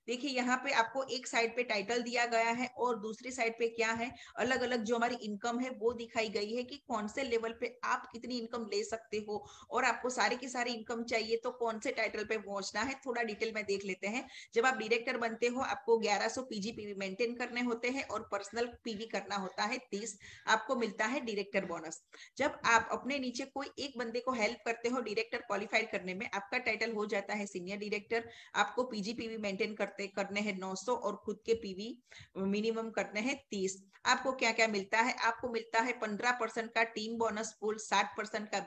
देखिए यहाँ पे आपको एक साइड पे टाइटल दिया गया है और दूसरी साइड पे क्या है, अलग अलग जो हमारी इनकम है वो दिखाई गई है कि कौन से लेवल पे आप कितनी इनकम ले सकते हो और आपको सारी की सारी इनकम चाहिए तो कौन से टाइटल पे पहुंचना है, थोड़ा डिटेल में देख लेते हैं। जब आप डायरेक्टर बनते हो आपको 1100 पीजीपीवी मेंटेन करने होते हैं और पर्सनल पीवी करना होता है 30, आपको मिलता है डायरेक्टर बोनस। जब आप अपने नीचे कोई एक बंदे को हेल्प करते हो डायरेक्टर क्वालिफाइड करने में, आपका टाइटल हो जाता है सीनियर डायरेक्टर। आपको पीजीपीवी मेंटेन करने हैं 900 और खुद के पीवी मिनिमम करने हैं 30। आपको क्या क्या मिलता है, आपको मिलता है 15% का टीम बोनस पूल, 60% का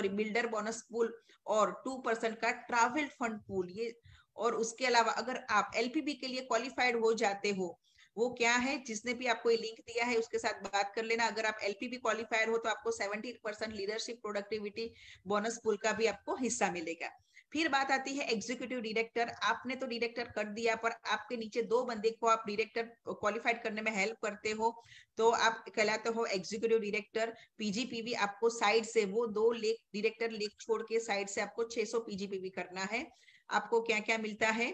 बिल्डर बोनस पूल और 2% का ट्रैवल फंड पूल। ये और उसके अलावा अगर आप एलपीबी के लिए क्वालिफाइड हो जाते हो, वो क्या है, जिसने भी आपको ये लिंक दिया है उसके साथ बात कर लेना। अगर आप एलपीबी क्वालिफायर हो तो आपको 70% लीडरशिप प्रोडक्टिविटी बोनस पूल का भी आपको हिस्सा मिलेगा। फिर बात आती है एग्जीक्यूटिव डायरेक्टर। आपने तो डायरेक्टर कर दिया पर आपके नीचे 2 बंदे को आप डायरेक्टर क्वालिफाइड करने में हेल्प करते हो तो आप कहलाते हो एग्जीक्यूटिव डायरेक्टर। पीजीपीवी आपको साइड से वो 2 लेख डायरेक्टर लेख छोड़ के साइड से आपको 600 पीजीपीवी करना है। आपको क्या क्या मिलता है,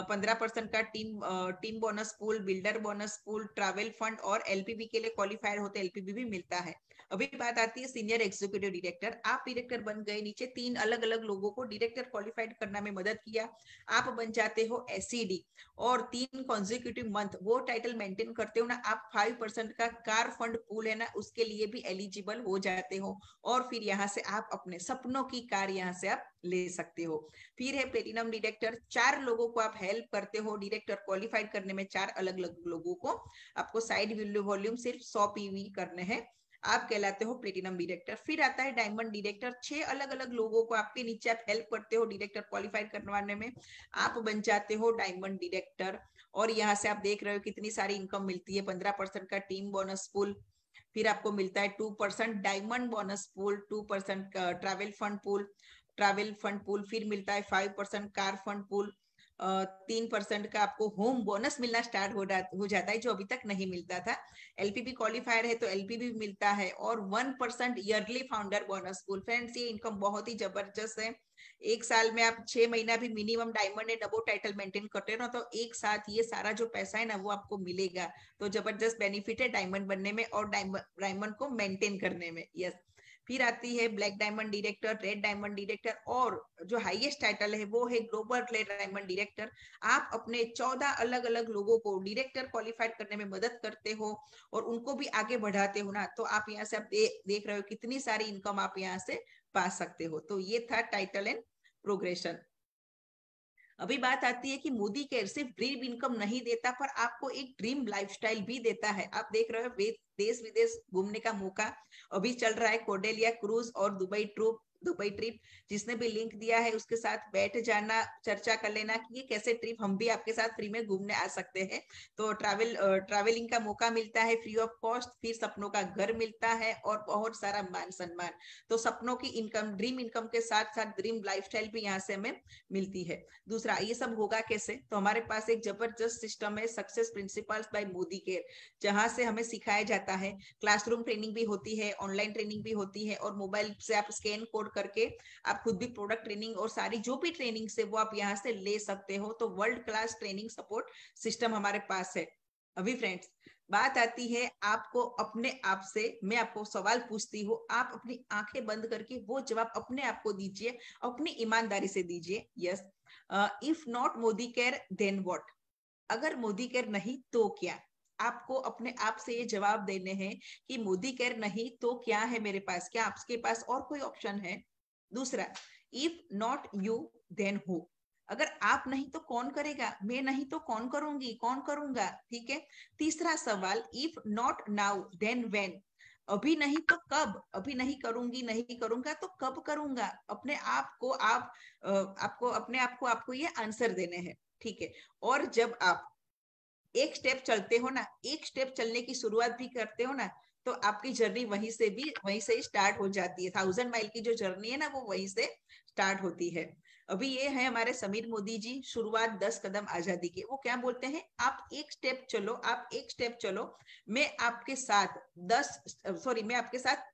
15% का team bonus pool, builder bonus pool, travel fund और एलपीबी के लिए क्वालिफायर होते एलपीबी भी मिलता है। अभी बात आती है सीनियर एग्जीक्यूटिव डायरेक्टर। आप डायरेक्टर बन गए, नीचे 3 अलग अलग लोगों को डायरेक्टर क्वालिफाइड करने में मदद किया, आप बन जाते हो एससीडी और 3 कॉन्जिक्यूटिव मंथ वो टाइटल मेंटेन करते हो ना, आप 5% का कार फंड पूल है ना उसके लिए भी एलिजिबल हो जाते हो और फिर यहाँ से आप अपने सपनों की कार यहाँ से आप ले सकते हो। फिर है प्लेटिनम डायरेक्टर। 4 लोगों को आप हेल्प करते हो डायरेक्टर क्वालिफाइड करने में, 4 अलग अलग लोगों को। आपको साइड वॉल्यूम सिर्फ 100 पीवी करने हैं, आप कहलाते हो प्लेटिनम डायरेक्टर। फिर आता है डायमंड डायरेक्टर। 6 अलग अलग लोगों को आपके नीचे आप हेल्प करते हो डायरेक्टर क्वालिफाइड करवाने में, आप बन जाते हो डायमंड डायरेक्टर। और यहाँ से आप देख रहे हो कितनी सारी इनकम मिलती है, 15% का टीम बोनस पूल, फिर आपको मिलता है 2% diamond bonus pool, 2% travel fund pool, फिर मिलता है 5% कार फंड पूल, 3% का आपको होम बोनस मिलना स्टार्ट हो जाता है जो अभी तक नहीं मिलता था। एलपीबी क्वालिफायर है तो एलपीबी मिलता है और 1% yearly founder bonus pool. Friends ये इनकम बहुत ही जबरदस्त है। एक साल में आप 6 महीना भी minimum diamond and above title maintain करते हो ना तो एक साथ ये सारा जो पैसा है ना वो आपको मिलेगा। तो जबरदस्त बेनिफिट है डायमंड बनने में और डायमंड को मेंटेन करने में। यस, फिर आती है black diamond director, red diamond director और जो हाईएस्ट टाइटल है वो है ग्लोबल रेड डायमंड डायरेक्टर। आप अपने 14 अलग अलग लोगों को डायरेक्टर क्वालिफाइड करने में मदद करते हो और उनको भी आगे बढ़ाते हो ना, तो आप यहाँ से आप देख रहे हो कितनी सारी इनकम आप यहाँ से पा सकते हो। तो ये था टाइटल एंड प्रोग्रेशन। अभी बात आती है कि मोदी केयर सिर्फ ड्रीम इनकम नहीं देता पर आपको एक ड्रीम लाइफस्टाइल भी देता है। आप देख रहे हो देश विदेश घूमने का मौका अभी चल रहा है, कोडेलिया क्रूज और दुबई ट्रिप। जिसने भी लिंक दिया है उसके साथ बैठ जाना, चर्चा कर लेना कि ये कैसे ट्रिप हम भी आपके साथ फ्री में घूमने आ सकते हैं। तो ट्रैवलिंग का मौका मिलता है फ्री ऑफ कॉस्ट, फिर सपनों का घर मिलता है और बहुत सारा मान सम्मान। तो सपनों की इनकम, ड्रीम इनकम के साथ साथ ड्रीम लाइफस्टाइल भी यहाँ से हमें मिलती है। दूसरा, ये सब होगा कैसे, तो हमारे पास एक जबरदस्त सिस्टम है success principles by Modicare, जहां से हमें सिखाया जाता है। क्लासरूम ट्रेनिंग भी होती है, ऑनलाइन ट्रेनिंग भी होती है और मोबाइल से आप स्कैन कोड करके आप खुद भी प्रोडक्ट ट्रेनिंग और सारी जो भी ट्रेनिंग से वो आप यहाँ से ले सकते हो। तो world class training support system हमारे पास है। अभी फ्रेंड्स बात आती है आपको अपने आप से, मैं आपको सवाल पूछती हूँ, आप अपनी आंखें बंद करके वो जवाब अपने आप को दीजिए, अपनी ईमानदारी से दीजिए। Yes, if not Modicare then what, अगर मोदी केयर नहीं तो क्या। आपको अपने आप से ये जवाब देने हैं कि मोदी केयर नहीं तो क्या है मेरे पास, क्या आपके पास और कोई ऑप्शन है। दूसरा, if not you then who, अगर आप नहीं तो कौन करेगा, मैं नहीं तो कौन करूंगी, कौन करूंगा, ठीक है। तीसरा सवाल, if not now then when, अभी नहीं तो कब, अभी नहीं करूंगी नहीं करूंगा तो कब करूंगा। अपने आप को आपको ये आंसर देने हैं, ठीक है। और जब आप एक स्टेप चलते हो ना, एक स्टेप चलने की शुरुआत भी करते हो ना, तो आपकी जर्नी वहीं से स्टार्ट हो जाती है। 1000 माइल की जो जर्नी है ना, वो वहीं से स्टार्ट होती है। अभी ये है हमारे समीर मोदी जी, शुरुआत 10 कदम आजादी के। वो क्या बोलते हैं, आप एक स्टेप चलो, आप एक स्टेप चलो, मैं आपके साथ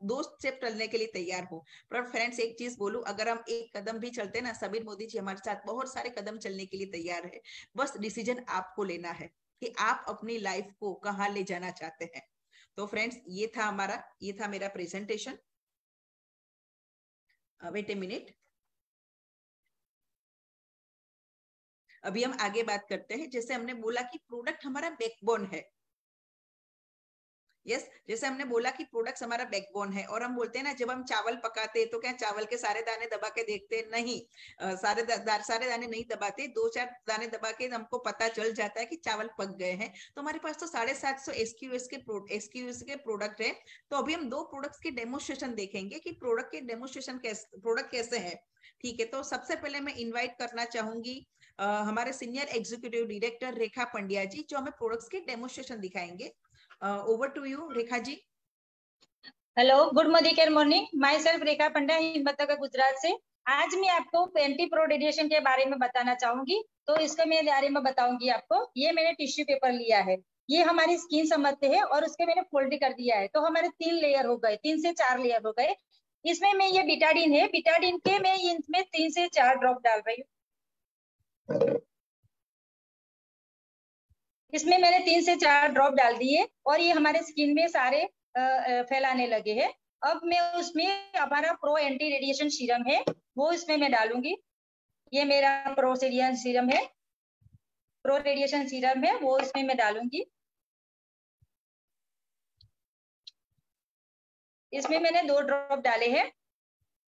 2 स्टेप चलने के लिए तैयार हूँ। पर फ्रेंड्स एक चीज बोलूं, अगर हम एक कदम भी चलते ना, समीर मोदी जी हमारे साथ बहुत सारे कदम चलने के लिए तैयार है। बस डिसीजन आपको लेना है कि आप अपनी लाइफ को कहाँ ले जाना चाहते हैं। तो फ्रेंड्स ये था मेरा प्रेजेंटेशन। वेट ए मिनट, अभी हम आगे बात करते हैं। जैसे हमने बोला कि प्रोडक्ट हमारा बैकबोन है, यस जैसे हमने बोला कि प्रोडक्ट्स हमारा बैकबोन है। और हम बोलते हैं ना, जब हम चावल पकाते हैं तो क्या चावल के सारे दाने दबा के देखते हैं? नहीं, सारे दाने नहीं दबाते, 2-4 दाने दबा के हमको पता चल जाता है कि चावल पक गए हैं। तो हमारे पास तो 750 SKUs के प्रोडक्ट है। तो अभी हम 2 प्रोडक्ट्स की डेमोस्ट्रेशन देखेंगे कि प्रोडक्ट कैसे है, ठीक है। तो सबसे पहले मैं इन्वाइट करना चाहूंगी हमारे senior executive director Rekha Pandya ji, जो हमें प्रोडक्ट्स की डेमोस्ट्रेशन दिखाएंगे। Over to you Rekha ji. Hello, good morning. Myself Rekha Pandya, Himmatnagar Gujarat से। आज मैं आपको एंटी प्रो रेडिएशन के बारे में बताना चाहूंगी। तो इसके मैं बारे में बताऊंगी आपको। ये मैंने टिश्यू पेपर लिया है, ये हमारी स्किन समझते हैं और उसके मैंने फोल्ड कर दिया है। तो हमारे 3 लेयर हो गए, 3 से 4 लेयर हो गए। इसमें मैं ये बिटाडिन है, बिटाडिन के मैं इसमें 3 से 4 ड्रॉप डाल रही हूँ। इसमें मैंने 3 से 4 ड्रॉप डाल दिए और ये हमारे स्किन में सारे फैलाने लगे हैं। अब मैं उसमें हमारा प्रो एंटी रेडिएशन सीरम है, वो इसमें मैं डालूंगी। ये मेरा प्रो रेडिएशन सीरम है, वो इसमें मैं डालूंगी। इसमें मैंने 2 ड्रॉप डाले हैं।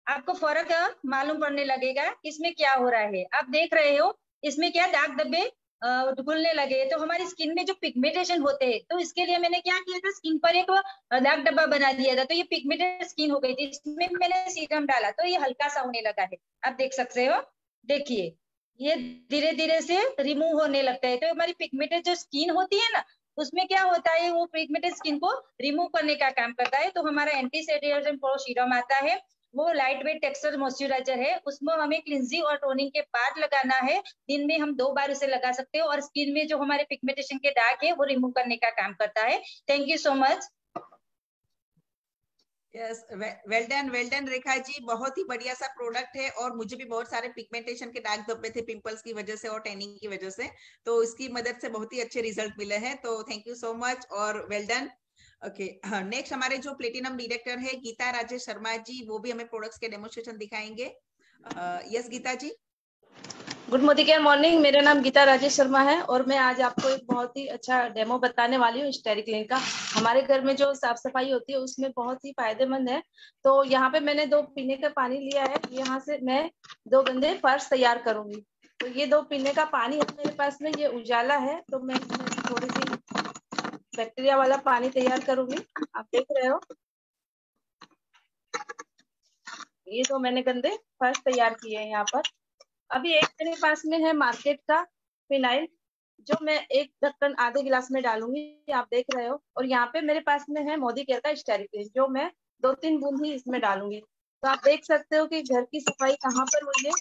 आपको फर्क मालूम पड़ने लगेगा इसमें क्या हो रहा है। आप देख रहे हो इसमें क्या दाग धब्बे खुलने लगे। तो हमारी स्किन में जो पिगमेंटेशन होते हैं, तो इसके लिए मैंने क्या किया था, स्किन पर एक दाग धब्बा बना दिया था। तो ये पिगमेंटेड स्किन हो गई थी। इसमें मैंने सीरम डाला तो ये हल्का सा होने लगा है। आप देख सकते हो, देखिए ये धीरे धीरे से रिमूव होने लगता है। तो हमारी पिगमेंटेड जो स्किन होती है ना, उसमें क्या होता है, वो पिगमेंटेड स्किन को रिमूव करने का काम करता है। तो हमारा एंटी रेडिएशन प्रो सीरम आता है, वो लाइट वेट टेक्सचर मॉइस्चराइजर है। उसमें हमें क्लिनजिंग और टोनिंग के बाद लगाना है। दिन में हम 2 बार उसे लगा सकते हो और स्किन में जो हमारे पिगमेंटेशन के दाग है वो रिमूव करने का काम करता है। Thank you so much. Yes, well done Rekha ji, बहुत ही बढ़िया सा प्रोडक्ट है। और मुझे भी बहुत सारे पिगमेंटेशन के दाग धब्बे थे पिंपल्स की वजह से और टैनिंग की वजह से, तो इसकी मदद से बहुत ही अच्छे रिजल्ट मिले हैं। तो थैंक यू सो मच और वेल डन। ओके, नेक्स्ट हमारे जो प्लेटिनम डायरेक्टर है गीता राजेश शर्मा जी, वो भी हमें प्रोडक्ट्स के डेमोस्ट्रेशन दिखाएंगे। यस गीता जी। गुड मॉर्निंग, मेरा नाम गीता राजेश शर्मा है और मैं आज आपको एक बहुत ही अच्छा डेमो बताने वाली हूँ स्टेरिक्लीन का। हमारे घर में जो साफ सफाई होती है उसमें बहुत ही फायदेमंद है। तो यहाँ पे मैंने 2 पीने का पानी लिया है। यहाँ से मैं 2 गंदे फर्श तैयार करूंगी। तो ये 2 पीने का पानी है मेरे पास में, ये उजाला है। तो मैं इसमें थोड़ी सी बैक्टीरिया वाला पानी तैयार करूंगी। आप देख रहे हो, ये 2 मैंने गंदे फर्श तैयार किए हैं यहाँ पर। अभी एक मेरे पास में है मार्केट का फिनाइल, जो मैं 1 ढक्कन आधे गिलास में डालूंगी। आप देख रहे हो। और यहाँ पे मेरे पास में है मोदी केयर का स्टेरिक्लीन, जो मैं 2-3 बूंद ही इसमें डालूंगी। तो आप देख सकते हो कि घर की सफाई कहाँ पर हुई है।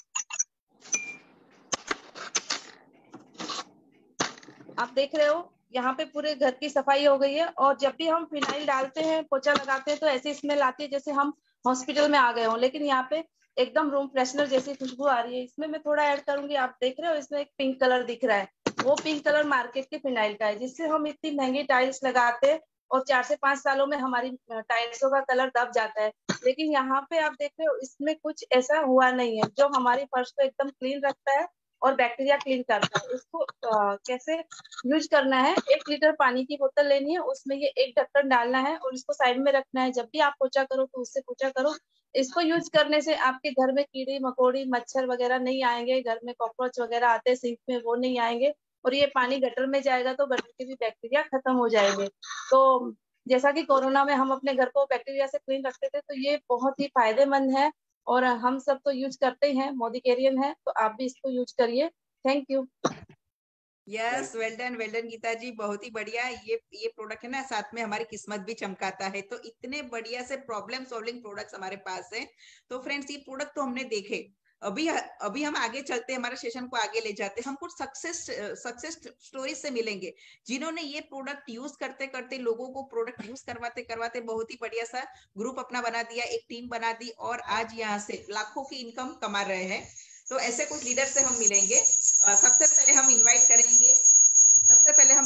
आप देख रहे हो यहाँ पे पूरे घर की सफाई हो गई है। और जब भी हम फिनाइल डालते हैं, पोछा लगाते हैं, तो ऐसी स्मेल आती है जैसे हम हॉस्पिटल में आ गए हों। लेकिन यहाँ पे एकदम रूम फ्रेशनर जैसी खुशबू आ रही है। इसमें मैं थोड़ा ऐड करूंगी। आप देख रहे हो इसमें एक पिंक कलर दिख रहा है, वो पिंक कलर मार्केट के फिनाइल का है, जिससे हम इतनी महंगी टाइल्स लगाते हैं और 4 से 5 सालों में हमारी टाइल्सों का कलर दब जाता है। लेकिन यहाँ पे आप देख रहे हो इसमें कुछ ऐसा हुआ नहीं है, जो हमारी फर्श को एकदम क्लीन रखता है और बैक्टीरिया क्लीन करता है। इसको कैसे यूज करना है, 1 लीटर पानी की बोतल लेनी है, उसमें ये 1 ढक्कन डालना है और इसको साइड में रखना है। जब भी आप पोछा करो तो उससे पोछा करो। इसको यूज करने से आपके घर में कीड़ी मकोड़ी मच्छर वगैरह नहीं आएंगे, घर में कॉकरोच वगैरह आते हैं सिंक में, वो नहीं आएंगे, और ये पानी गटर में जाएगा तो गटर के भी बैक्टीरिया खत्म हो जाएंगे। तो जैसा कि कोरोना में हम अपने घर को बैक्टीरिया से क्लीन रखते थे, तो ये बहुत ही फायदेमंद है और हम सब तो यूज करते हैं, मोदिकेरियन है, तो आप भी इसको यूज करिए। Thank you. Yes, well done Geeta ji, बहुत ही बढ़िया। ये प्रोडक्ट है ना, साथ में हमारी किस्मत भी चमकाता है। तो इतने बढ़िया से प्रॉब्लम सॉल्विंग प्रोडक्ट्स हमारे पास है। तो फ्रेंड्स, ये प्रोडक्ट तो हमने देखे। अभी हम आगे चलते हैं, हमारे सेशन को आगे ले जाते हैं। हम कुछ सक्सेस स्टोरी से मिलेंगे जिन्होंने ये प्रोडक्ट यूज करते करते लोगों को प्रोडक्ट यूज करवाते करवाते बहुत ही बढ़िया सा ग्रुप अपना बना दिया, एक टीम बना दी और आज यहाँ से लाखों की इनकम कमा रहे हैं। तो ऐसे कुछ लीडर से हम मिलेंगे। सबसे पहले हम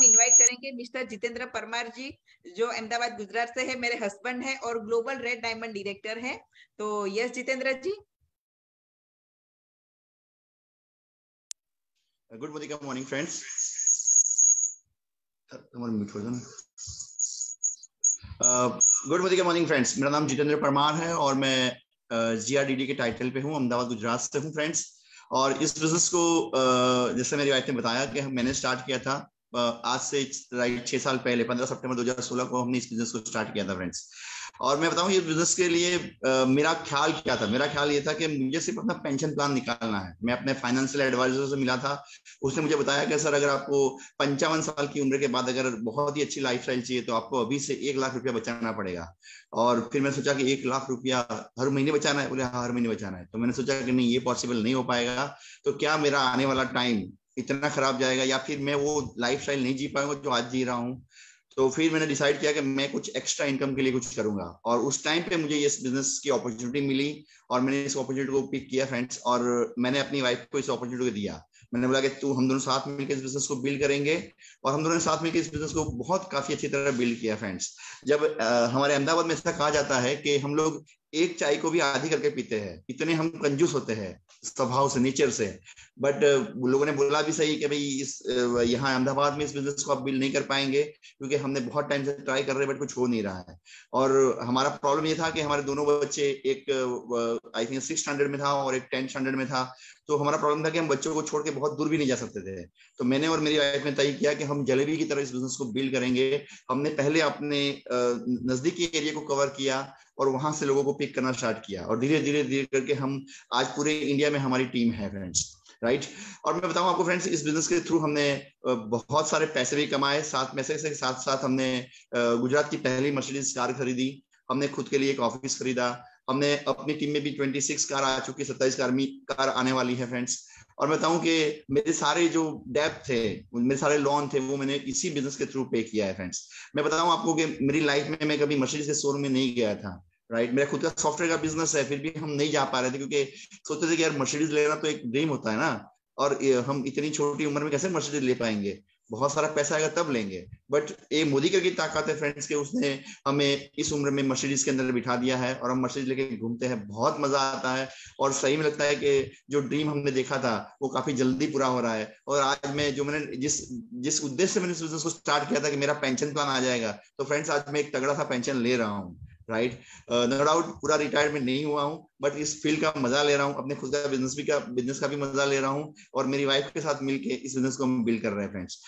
इनवाइट करेंगे मिस्टर जितेंद्र परमार जी, जो अहमदाबाद गुजरात से है, मेरे हस्बैंड है और ग्लोबल रेड डायमंड डायरेक्टर है। तो yes Jitendra ji. Good Modicare morning friends. Good Modicare morning friends, मेरा नाम जितेंद्र परमार है और मैं GRDD के टाइटल पे हूँ, अहमदाबाद गुजरात से हूँ फ्रेंड्स। और इस बिजनेस को जैसे मेरी वाइफ ने बताया कि मैंने स्टार्ट किया था आज से 6 साल पहले, 15 सितंबर 2016 को हमने इस बिजनेस को स्टार्ट किया था फ्रेंड्स। और मैं बताऊं, ये बिजनेस के लिए मेरा ख्याल क्या था। मेरा ख्याल ये था कि मुझे सिर्फ अपना पेंशन प्लान निकालना है। मैं अपने फाइनेंशियल एडवाइजर से मिला था, उसने मुझे बताया कि सर, अगर आपको 55 साल की उम्र के बाद अगर बहुत ही अच्छी लाइफस्टाइल चाहिए तो आपको अभी से 1 लाख रुपया बचाना पड़ेगा। और फिर मैंने सोचा कि 1 लाख रुपया हर महीने बचाना है। बोले हाँ, हर महीने बचाना है। तो मैंने सोचा कि नहीं, ये पॉसिबल नहीं हो पाएगा। तो क्या मेरा आने वाला टाइम इतना खराब जाएगा या फिर मैं वो लाइफस्टाइल नहीं जी पाऊंगा जो आज जी रहा हूँ। तो फिर मैंने डिसाइड किया कि मैं कुछ एक्स्ट्रा इनकम के लिए कुछ करूंगा। और उस टाइम पे मुझे इस बिजनेस की अपॉर्चुनिटी मिली और मैंने इस अपॉर्चुनिटी को पिक किया फ्रेंड्स। और मैंने अपनी वाइफ को इस अपॉर्चुनिटी को दिया। मैंने बोला कि तू, हम दोनों साथ मिलकर इस बिजनेस को बिल्ड करेंगे। और हम दोनों ने साथ मिलकर इस बिजनेस को बहुत काफी अच्छी तरह बिल्ड किया फ्रेंड्स। जब हमारे अहमदाबाद में ऐसा कहा जाता है कि हम लोग एक चाय को भी आधी करके पीते हैं, इतने हम कंजूस होते हैं स्वभाव से, नेचर से। बट लोगों ने बोला भी सही कि भाई इस यहाँ अहमदाबाद में इस बिजनेस को आप बिल्ड नहीं कर पाएंगे, क्योंकि हमने बहुत टाइम से ट्राई कर रहे हैं बट कुछ हो नहीं रहा है। और हमारा प्रॉब्लम ये था कि हमारे दोनों बच्चे, एक आई थिंक 6th स्टैंडर्ड में था और एक 10th स्टैंडर्ड में था। तो हमारा प्रॉब्लम था कि हम बच्चों को छोड़ के बहुत दूर भी नहीं जा सकते थे। तो मैंने और मेरी वाइफ ने तय किया कि हम जलेबी की तरह इस बिजनेस को बिल्ड करेंगे। हमने पहले अपने नजदीकी एरिया को कवर किया और वहां से लोगों को पिक करना स्टार्ट किया और धीरे धीरे करके हम आज पूरे इंडिया में हमारी टीम है फ्रेंड्स, राइट। और मैं बताऊं आपको फ्रेंड्स, इस बिजनेस के थ्रू हमने बहुत सारे पैसे भी कमाए। साथ साथ हमने गुजरात की पहली मर्सिडीज कार खरीदी। हमने खुद के लिए एक ऑफिस खरीदा। हमने अपनी टीम में भी 26 कार आ चुकी, 27 कार आने वाली है फ्रेंड्स। और मैं बताऊं कि मेरे सारे जो डेब्ट थे, मेरे सारे लोन थे, वो मैंने इसी बिजनेस के थ्रू पे किया है फ्रेंड्स। मैं बताऊं आपको कि मेरी लाइफ में मैं कभी मर्सिडीज के शोरूम में नहीं गया था, राइट। मेरा खुद का सॉफ्टवेयर का बिजनेस है, फिर भी हम नहीं जा पा रहे थे क्योंकि सोचते थे कि यार मर्सिडीज लेना तो एक ड्रीम होता है ना, और हम इतनी छोटी उम्र में कैसे मर्सिडीज ले पाएंगे, बहुत सारा पैसा आएगा तब लेंगे। बट ये मोदी की ताकत है फ्रेंड्स के उसने हमें इस उम्र में मर्सिडीज के अंदर बिठा दिया है और हम मर्सिडीज लेके घूमते हैं, बहुत मजा आता है। और सही में लगता है कि जो ड्रीम हमने देखा था वो काफी जल्दी पूरा हो रहा है। और आज मैंने जिस उद्देश्य से मैंने इस बिजनेस को स्टार्ट किया था कि मेरा पेंशन प्लान आ जाएगा, तो फ्रेंड्स आज मैं एक तगड़ा सा पेंशन ले रहा हूँ, राइट। नो डाउट पूरा रिटायरमेंट नहीं हुआ हूँ, बट इस फील्ड का मजा ले रहा हूँ, अपने खुद का बिजनेस का भी मजा ले रहा हूँ और मेरी वाइफ के साथ मिलके इस बिजनेस को हम बिल्ड कर रहे हैं फ्रेंड्स।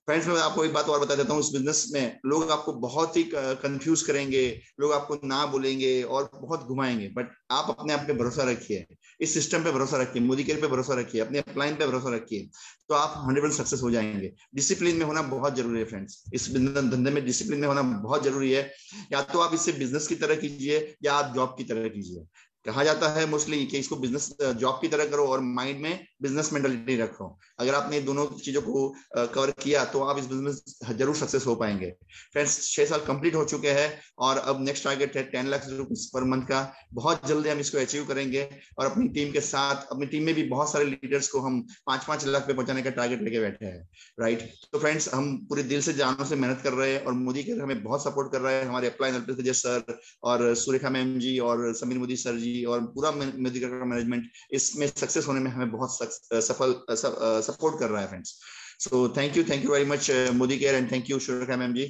मैं आपको एक बात और बता देता हूँ, इस बिजनेस में लोग आपको बहुत ही कंफ्यूज करेंगे, लोग आपको ना बोलेंगे और बहुत घुमाएंगे, बट आप अपने आप पे भरोसा रखिए, इस सिस्टम पे भरोसा रखिए, मोदी केयर पे भरोसा रखिए, अपने अपलाइन पे भरोसा रखिए, तो आप 100% सक्सेस हो जाएंगे। डिसिप्लिन में होना बहुत जरूरी है फ्रेंड्स, इस धंधे में डिसिप्लिन में होना बहुत जरूरी है। या तो आप इसे बिजनेस की तरह कीजिए या आप जॉब की तरह कीजिए। कहा जाता है मोस्टली कि इसको बिजनेस जॉब की तरह करो और माइंड में बिजनेस मेंटालिटी रखो। अगर आपने दोनों चीजों को कवर किया तो आप इस बिजनेस जरूर सक्सेस हो पाएंगे फ्रेंड्स। 6 साल कंप्लीट हो चुके हैं और अब नेक्स्ट टारगेट है 10 लाख रुपीज पर मंथ का। बहुत जल्दी हम इसको अचीव करेंगे और अपनी टीम के साथ, अपनी टीम में भी बहुत सारे लीडर्स को हम 5-5 लाख पे पहुंचाने का टारगेट लेके बैठे हैं, राइट। तो फ्रेंड्स हम पूरे दिल से जानों से मेहनत कर रहे हैं और मोदी केयर हमें बहुत सपोर्ट कर रहा है। हमारे अपलाइन अल्पेश सर और सुरेखा मैम जी और समीर मोदी सर जी और पूरा मोदी केयर का मैनेजमेंट इसमें सक्सेस होने में हमें बहुत सपोर्ट कर रहा है friends. So thank you very much Modicare, and thank you Surekha ma'am ji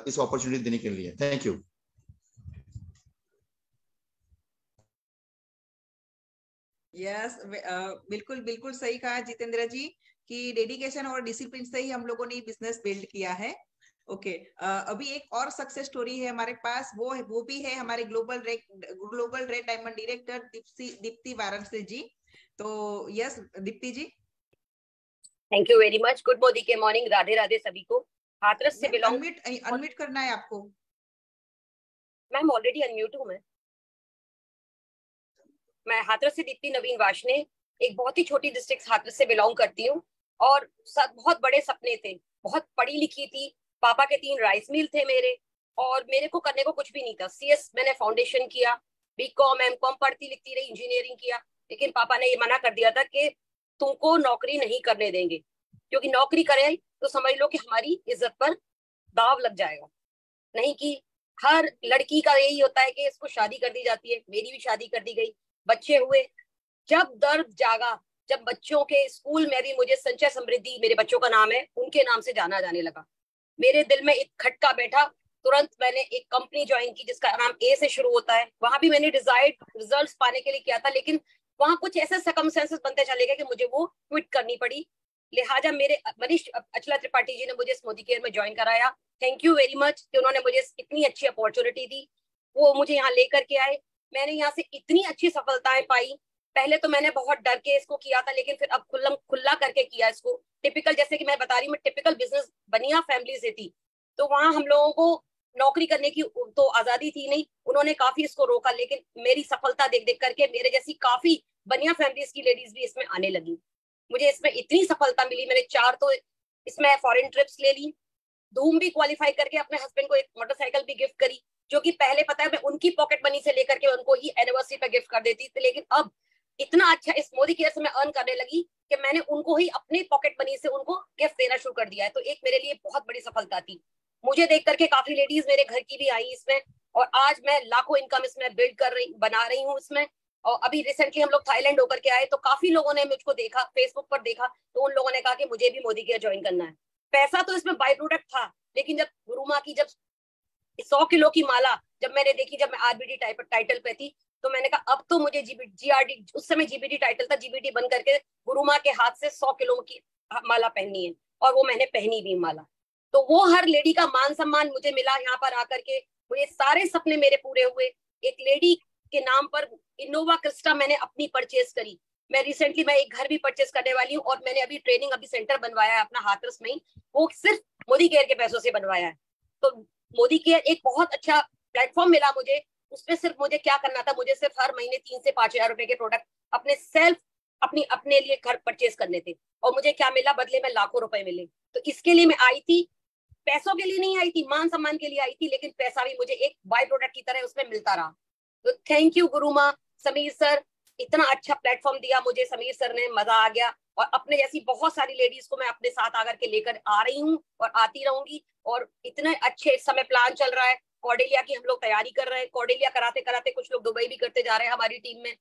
इस अपॉर्चुनिटी देने के लिए। Thank you. यस, बिल्कुल बिल्कुल सही कहा जितेंद्र जी कि डेडिकेशन और डिसिप्लिन से ही हम लोगों ने बिजनेस बिल्ड किया है। ओके, अभी एक और सक्सेस स्टोरी है हमारे पास, वो भी है हमारे global red diamond director Deepti Varanasi ji. तो yes Deepti ji. Thank you very much. Good Modicare morning, Radhe Radhe सभी को। हाथरस से बिलोंग, अनम्यूट करना है आपको। मैम ऑलरेडी अनम्यूट हूँ मैं हाथरस से दीप्ति नवीन वाशने, एक बहुत ही छोटी डिस्ट्रिक्ट हाथरस से बिलोंग करती हूँ। और बहुत बड़े सपने थे, बहुत पढ़ी लिखी थी, पापा के 3 राइस मिल थे मेरे, और मेरे को करने को कुछ भी नहीं था। CS मैंने फाउंडेशन किया, BCom MCom पढ़ती लिखती रही, इंजीनियरिंग किया, लेकिन पापा ने ये मना कर दिया था कि तुमको नौकरी नहीं करने देंगे, क्योंकि नौकरी करें तो समझ लो कि हमारी इज्जत पर दाव लग जाएगा। नहीं कि हर लड़की का यही होता है कि इसको शादी कर दी जाती है, मेरी भी शादी कर दी गई, बच्चे हुए। जब दर्द जागा, जब बच्चों के स्कूल में भी मुझे संचय समृद्धि, मेरे बच्चों का नाम है, उनके नाम से जाना जाने लगा, मेरे दिल में एक खटका बैठा। तुरंत मैंने एक कंपनी ज्वाइन की जिसका नाम A से शुरू होता है। वहां भी मैंने डिजायर्ड रिजल्ट्स पाने के लिए किया था, लेकिन वहां कुछ ऐसे सर्कमस्टेंसेस बनते चले गए कि मुझे वो क्विट करनी पड़ी। लिहाजा मेरे मनीष अचला त्रिपाठी जी ने मुझे मोदी केयर में ज्वाइन कराया। थैंक यू वेरी मच कि उन्होंने मुझे इतनी अच्छी अपॉर्चुनिटी दी, वो मुझे यहाँ लेकर के आए। मैंने यहाँ से इतनी अच्छी सफलताएं पाई। पहले तो मैंने बहुत डर के इसको किया था, लेकिन फिर अब खुला करके किया इसको। टिपिकल, जैसे कि मैं बता रही हूँ, मैं टिपिकल बिजनेस बनिया फैमिली से थी, तो वहां हम लोगों को नौकरी करने की तो आजादी थी नहीं, उन्होंने काफी इसको रोका। लेकिन मेरी सफलता देख देख करके मेरे जैसी काफी बनिया फैमिलीज की लेडीज भी इसमें आने लगी। मुझे इसमें इतनी सफलता मिली, मैंने 4 तो इसमें फॉरेन ट्रिप्स ले ली, धूम भी क्वालिफाई करके अपने हस्बैंड को एक मोटरसाइकिल भी गिफ्ट करी, जो कि पहले पता है मैं उनकी पॉकेट मनी से लेकर के उनको ही एनिवर्सरी पे गिफ्ट कर देती थी, लेकिन अब इतना अच्छा इस मोदी केयर से मैं अर्न करने लगी कि मैंने उनको ही अपनी पॉकेट मनी से उनको गिफ्ट देना शुरू कर दिया है। तो एक मेरे लिए बहुत बड़ी सफलता थी। मुझे देख करके काफी लेडीज मेरे घर की भी आई इसमें, और आज मैं लाखों इनकम इसमें बिल्ड बना रही हूँ इसमें। और अभी रिसेंटली हम लोग थाईलैंड होकर के आए, तो काफी लोगों ने मुझको देखा, फेसबुक पर देखा, तो उन लोगों ने कहा कि मुझे भी मोदी केयर ज्वाइन करना है। पैसा तो इसमें बाय प्रोडक्ट था, लेकिन जब गुरु माँ की जब 100 किलो की माला जब मैंने देखी, जब मैं RBD टाइटल पे थी, तो मैंने कहा अब तो मुझे GRD, उस समय GBD टाइटल था, GBD बन करके गुरु माँ के हाथ से 100 किलो की माला पहननी है, और वो मैंने पहनी भी माला। तो वो हर लेडी का मान सम्मान मुझे मिला यहाँ पर आकर के, मुझे सारे सपने मेरे पूरे हुए। एक लेडी के नाम पर इनोवा क्रिस्टा मैंने अपनी परचेज करी। मैं रिसेंटली एक घर भी परचेज करने वाली हूँ, और मैंने अभी ट्रेनिंग अभी सेंटर बनवाया है अपना हाथरस में ही, वो सिर्फ मोदी केयर के पैसों से बनवाया है। तो मोदी केयर एक बहुत अच्छा प्लेटफॉर्म मिला मुझे। उसमें सिर्फ मुझे क्या करना था, मुझे सिर्फ हर महीने 3 से 5 हजार रुपए के प्रोडक्ट अपने लिए घर परचेज करने थे, और मुझे क्या मिला बदले में, लाखों रुपए मिले। तो इसके लिए मैं आई थी, पैसों के लिए नहीं आई थी, मान सम्मान के लिए आई थी, लेकिन पैसा भी मुझे एक बाय प्रोडक्ट की तरह उसमें मिलता रहा। तो थैंक यू गुरु माँ, समीर सर, इतना अच्छा प्लेटफॉर्म दिया मुझे समीर सर ने, मजा आ गया। और अपने जैसी बहुत सारी लेडीज को मैं अपने साथ आकर के लेकर आ रही हूँ और आती रहूंगी। और इतने अच्छे इस समय प्लान चल रहा है, कॉर्डेलिया की हम लोग तैयारी कर रहे हैं। कॉर्डेलिया कराते कराते कुछ लोग दुबई भी करते जा रहे हैं, हमारी टीम में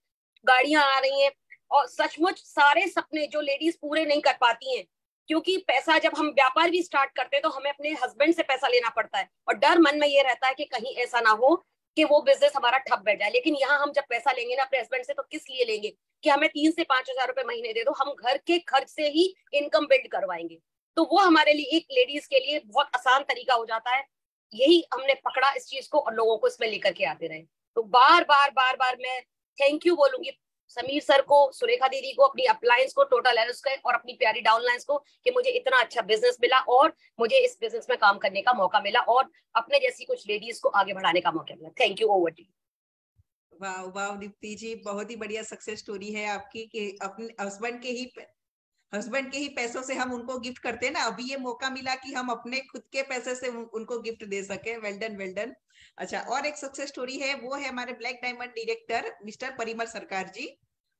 गाड़ियां आ रही हैं। और सचमुच सारे सपने जो लेडीज पूरे नहीं कर पाती हैं, क्योंकि पैसा, जब हम व्यापार भी स्टार्ट करते हैं तो हमें अपने हस्बैंड से पैसा लेना पड़ता है, और डर मन में ये रहता है कि कहीं ऐसा ना हो कि वो बिजनेस हमारा ठप बैठ जाए। लेकिन यहाँ हम जब पैसा लेंगे ना अपने हस्बैंड से, तो किस लिए लेंगे कि हमें 3 से 5 हजार रुपए महीने दे दो, हम घर के खर्च से ही इनकम बिल्ड करवाएंगे। तो वो हमारे लिए, एक लेडीज के लिए बहुत आसान तरीका हो जाता है। यही हमने पकड़ा इस चीज को, और लोगों को इसमें लेकर के आते रहे। तो बार बार मैं थैंक यू बोलूंगी समीर सर को, सुरेखा दीदी को, अपनी अपलायंस को, टोटल एरोस को, और अपनी प्यारी डाउनलाइंस को, कि मुझे इतना अच्छा बिजनेस मिला और मुझे इस बिजनेस में काम करने का मौका मिला, और अपने जैसी कुछ लेडीज को आगे बढ़ाने का मौका मिला। Thank you, over to you. वाह वाह दीप्ति जी, बहुत ही बढ़िया सक्सेस स्टोरी है आपकी, कि अपने हस्बैंड के ही पैसों से हम उनको गिफ्ट करते हैं ना। अभी ये मौका मिला कि हम अपने खुद के पैसे से उनको गिफ्ट दे सके। Well done, well done. अच्छा, और एक सक्सेस स्टोरी है, वो है हमारे black diamond director mister Parimal Sarkar ji.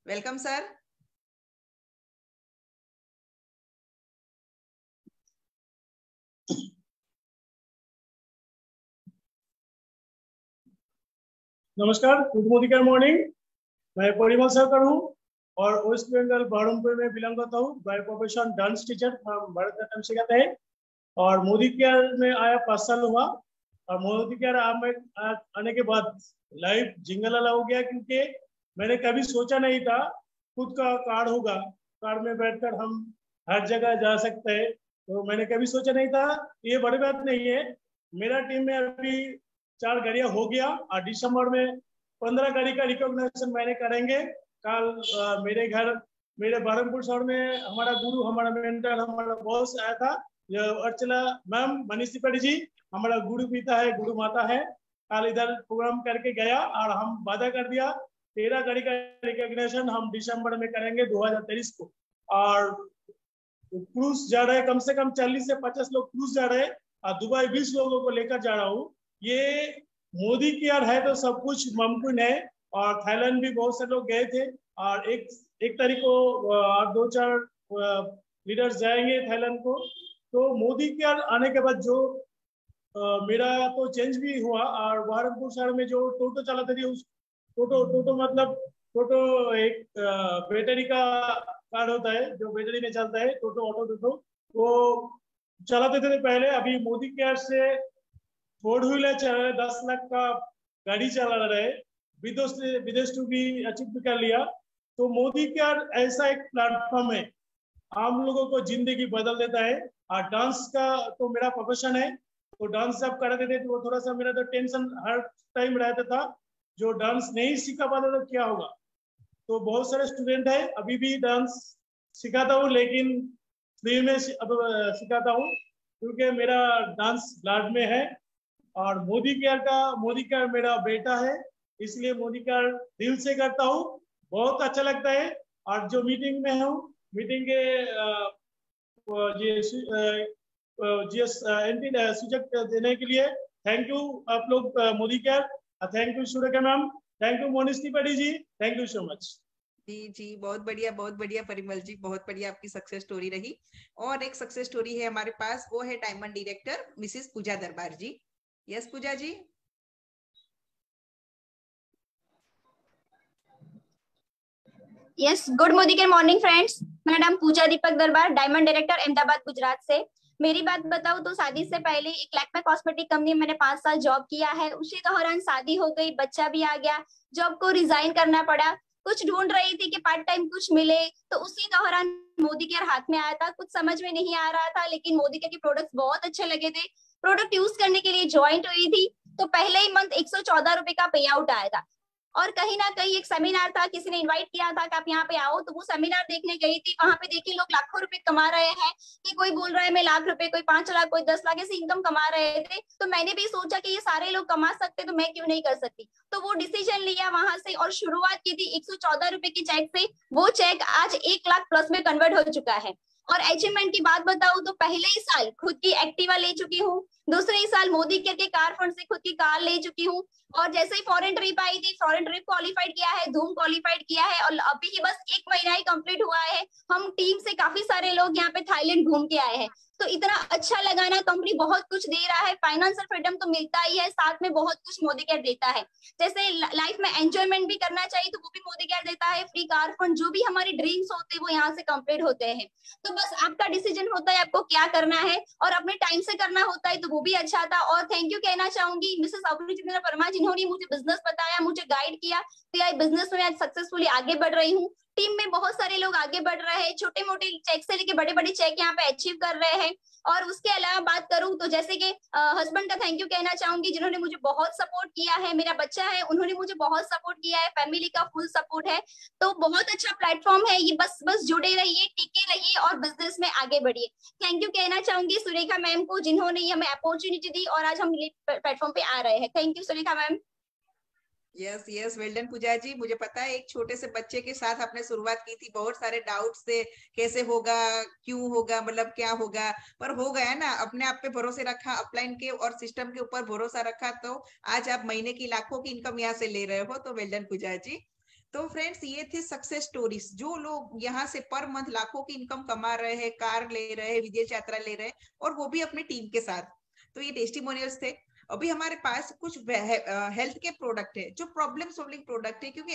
Welcome sir. नमस्कार, गुड मॉर्निंग, मैं परिमल सरकार हूँ। और वेस्ट बंगाल बहरमपुर में बिलोंग करता हूँ। बाय प्रोफेशन डांस टीचर, हम भरतनाट्यम सिखाते हैं। और मोदी केयर में आया 5 साल हुआ। और मोदी केयर आने के बाद लाइफ जिंगलाला हो गया, क्योंकि मैंने कभी सोचा नहीं था खुद का कार्ड होगा, कार्ड में बैठकर हम हर जगह जा सकते हैं। तो मैंने कभी सोचा नहीं था। ये बड़ी बात नहीं है। मेरा टीम में अभी 4 गाड़ियां हो गया और दिसंबर में 15 गाड़ी का रिकॉग्निशन मैंने करेंगे। कल मेरे घर, मेरे बहरमपुर शहर में हमारा गुरु, हमारा मेंटर, हमारा बॉस आया था, अर्चना मैम, मनीष त्रिपाठी जी, हमारा गुरु पिता है, गुरु माता है। कल इधर प्रोग्राम करके गया और हम वादा कर दिया 13 गाड़ी का रिकॉग्निशन हम दिसंबर में करेंगे 2023 को। और क्रूज जा रहे हैं, कम से कम 40 से 50 लोग क्रूज जा रहे हैं और दुबई 20 लोगों को लेकर जा रहा हूँ। ये मोदी केयर है तो सब कुछ मुमकिन है। और थाईलैंड भी बहुत से लोग गए थे और एक तारीख को 2-4 लीडर्स जाएंगे थाईलैंड को। तो मोदी केयर आने के बाद जो मेरा तो चेंज भी हुआ। और बहरमपुर शहर में जो टोटो चलाते थे, उस टोटो मतलब टोटो एक बैटरी का कार होता है जो बैटरी में चलता है, टोटो ऑटो टोटो, वो चलाते थे पहले। अभी मोदी केयर से 4 व्हीलर चला रहे, 10 लाख का गाड़ी चला रहे, विदेश टू भी अचीव भी कर लिया। तो मोदी केयर ऐसा एक प्लेटफॉर्म है, आम लोगों को जिंदगी बदल देता है। और डांस का तो मेरा प्रोफेशन है, तो डांस जब करते थे तो थोड़ा सा मेरा तो टेंशन हर टाइम रहता था, जो डांस नहीं सीखा पाता तो क्या होगा। तो बहुत सारे स्टूडेंट है, अभी भी डांस सिखाता हूँ, लेकिन फ्री में अब सिखाता हूँ, क्योंकि मेरा डांस ब्लड में है। और मोदी केयर मेरा बेटा है, इसलिए मोदी केयर दिल से करता हूँ, बहुत अच्छा लगता है। और जो मीटिंग में हूँ, मीटिंग के सूचक देने के लिए थैंक यू आप लोग Modicare, thank you Surekha ma'am, thank you Manish Tripathi ji, thank you so much. जी बहुत बढ़िया परिमल जी, बहुत बढ़िया आपकी सक्सेस स्टोरी रही। और एक सक्सेस स्टोरी है हमारे पास, वो है डायमंड डायरेक्टर मिसेस पूजा दरबार जी। यस पूजा जी। Yes, good Modicare morning friends. मेरा नाम पूजा दीपक दरबार, डायमंड डायरेक्टर अहमदाबाद गुजरात से। मेरी बात बताऊं तो शादी से पहले एक लैक्मे कॉस्मेटिक कंपनी में मैंने 5 साल जॉब किया है। उसी दौरान शादी हो गई, बच्चा भी आ गया, जॉब को रिजाइन करना पड़ा। कुछ ढूंढ रही थी कि पार्ट टाइम कुछ मिले, तो उसी दौरान मोदी केयर हाथ में आया था। कुछ समझ में नहीं आ रहा था, लेकिन मोदी केयर के प्रोडक्ट्स बहुत अच्छे लगे थे। प्रोडक्ट यूज करने के लिए ज्वाइंट हुई थी, तो पहले ही मंथ 114 रुपए का पे आउट आया था। और कहीं ना कहीं एक सेमिनार था, किसी ने इनवाइट किया था कि आप यहाँ पे आओ, तो वो सेमिनार देखने गई थी। वहां पे देखिए लोग लाखों रुपए कमा रहे हैं, कि कोई बोल रहा है मैं लाख रुपए, कोई 5 लाख, कोई 10 लाख ऐसे इनकम कमा रहे थे। तो मैंने भी सोचा कि ये सारे लोग कमा सकते, तो मैं क्यों नहीं कर सकती। तो वो डिसीजन लिया वहां से और शुरुआत की थी 114 रुपए की चेक से। वो चेक आज 1 लाख प्लस में कन्वर्ट हो चुका है। और अचीवमेंट की बात बताऊं तो पहले ही साल खुद की एक्टिवा ले चुकी हूँ, दूसरे ही साल मोदी केयर के कार फंड से खुद की कार ले चुकी हूँ। और जैसे ही फॉरेन ट्रिप आई थी, फॉरेन ट्रिप क्वालिफाइड किया है, धूम क्वालिफाइड किया है, और अभी ही बस 1 महीना ही कंप्लीट हुआ है। हम टीम से काफी सारे लोग यहाँ पे थाईलैंड घूम के आए हैं। तो इतना अच्छा लगा ना, कंपनी बहुत कुछ दे रहा है, फाइनेंशियल फ्रीडम तो मिलता ही है, साथ में बहुत कुछ मोदी केयर देता है। जैसे लाइफ में एंजॉयमेंट भी करना चाहिए तो वो भी मोदी केयर देता है, फ्री कार फंड, जो भी हमारी ड्रीम्स होते हैं वो यहाँ से कंप्लीट होते हैं। तो बस आपका डिसीजन होता है आपको क्या करना है, और अपने टाइम से करना होता है, तो वो भी अच्छा था। और थैंक यू कहना चाहूंगी मिसेस अभिजित परमार, जिन्होंने मुझे बिजनेस बताया, मुझे गाइड किया, तो ये बिजनेस में आज सक्सेसफुली आगे बढ़ रही हूँ। टीम में बहुत सारे लोग आगे बढ़ रहे हैं, छोटे मोटे चेक से लेके बड़े बड़े चेक यहाँ पे अचीव कर रहे हैं। और उसके अलावा बात करूं तो जैसे कि हस्बैंड का थैंक यू कहना चाहूंगी, जिन्होंने मुझे बहुत सपोर्ट किया है। मेरा बच्चा है, उन्होंने मुझे बहुत सपोर्ट किया है, फैमिली का फुल सपोर्ट है। तो बहुत अच्छा प्लेटफॉर्म है ये, बस जुड़े रहिए, टिके रहिए और बिजनेस में आगे बढ़िए। थैंक यू कहना चाहूंगी सुरेखा मैम को, जिन्होंने हमें अपॉर्चुनिटी दी और आज हम प्लेटफॉर्म पे आ रहे हैं। Thank you Surekha ma'am. Yes well done Pooja ji. मुझे पता है एक छोटे से बच्चे के साथ आपने शुरुआत की थी, बहुत सारे डाउट्स थे, कैसे होगा, क्यों होगा, मतलब क्या होगा, पर हो गया ना। अपने आप पे भरोसे रखा, अपलाइन के और सिस्टम के ऊपर भरोसा रखा, तो आज आप महीने की लाखों की इनकम यहाँ से ले रहे हो। तो वेल डन पूजा जी। तो फ्रेंड्स, ये थे सक्सेस स्टोरीज, जो लोग यहाँ से पर मंथ लाखों की इनकम कमा रहे हैं, कार ले रहे हैं, विदेश यात्रा ले रहे हैं, और वो भी अपनी टीम के साथ। तो ये टेस्टिमोनियल्स थे। अभी हमारे पास कुछ हेल्थ के प्रोडक्ट है जो प्रॉब्लम सॉल्विंग प्रोडक्ट है, क्योंकि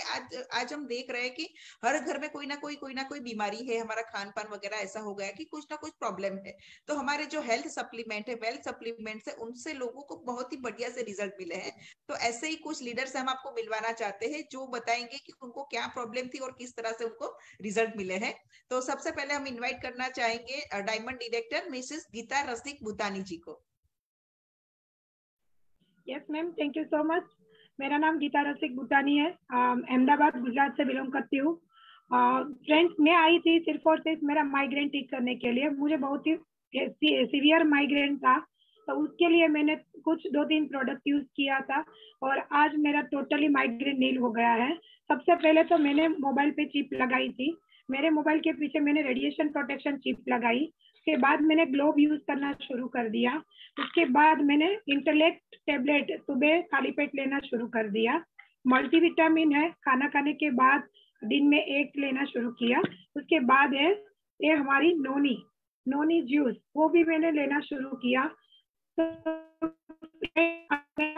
आज हम देख रहे हैं कि हर घर में कोई ना कोई बीमारी है, हमारा खान पान वगैरह ऐसा हो गया कि कुछ ना कुछ प्रॉब्लम है। तो हमारे जो हेल्थ सप्लीमेंट है, वेल्थ सप्लीमेंट है, उनसे लोगों को बहुत ही बढ़िया से रिजल्ट मिले हैं। तो ऐसे ही कुछ लीडर्स हम आपको मिलवाना चाहते हैं जो बताएंगे कि उनको क्या प्रॉब्लम थी और किस तरह से उनको रिजल्ट मिले हैं। तो सबसे पहले हम इन्वाइट करना चाहेंगे डायमंड डायरेक्टर मिसेस गीता रसिक भूतानी जी को। Yes ma'am, thank you so much. मेरा नाम गीता रसिक भूतानी है, अहमदाबाद गुजरात से बिलोंग करती हूँ। फ्रेंड्स, मैं आई थी सिर्फ और सिर्फ मेरा माइग्रेन ठीक करने के लिए। मुझे बहुत ही सीवियर माइग्रेन था, तो उसके लिए मैंने कुछ 2-3 प्रोडक्ट यूज किया था और आज मेरा टोटली माइग्रेन नील हो गया है। सबसे पहले तो मैंने मोबाइल पे चिप लगाई थी, मेरे मोबाइल के पीछे मैंने रेडिएशन प्रोटेक्शन चिप लगाई। उसके बाद मैंने ग्लोब यूज करना शुरू कर दिया। उसके बाद मैंने इंटेलेक्ट टेबलेट सुबह खाली पेट लेना शुरू कर दिया। मल्टीविटामिन है, खाना खाने के बाद दिन में 1 लेना शुरू किया। उसके बाद है ये हमारी नोनी जूस, वो भी मैंने लेना शुरू किया। तो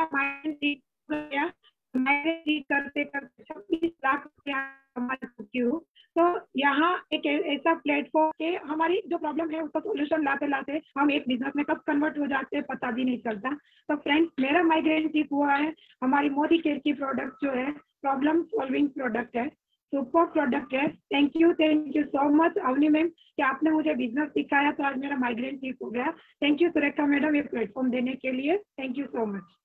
माइंड ठीक हो गया। मैं ठीक करते करते 26 लाख रुपया कमा चुकी हूँ। तो यहाँ एक ऐसा प्लेटफॉर्म के हमारी जो प्रॉब्लम है उसका सोल्यूशन लाते लाते हम एक बिजनेस में कब कन्वर्ट हो जाते हैं पता भी नहीं चलता। तो फ्रेंड्स, मेरा माइग्रेन ठीक हुआ है। हमारी मोदी केयर की प्रोडक्ट जो है प्रॉब्लम सॉल्विंग प्रोडक्ट है, सुपर प्रोडक्ट है। Thank you so much Avani ma'am कि आपने मुझे बिजनेस सिखाया तो आज मेरा माइग्रेन ठीक हो गया। थैंक यू सुरेखा मैडम ये प्लेटफॉर्म देने के लिए, thank you so much.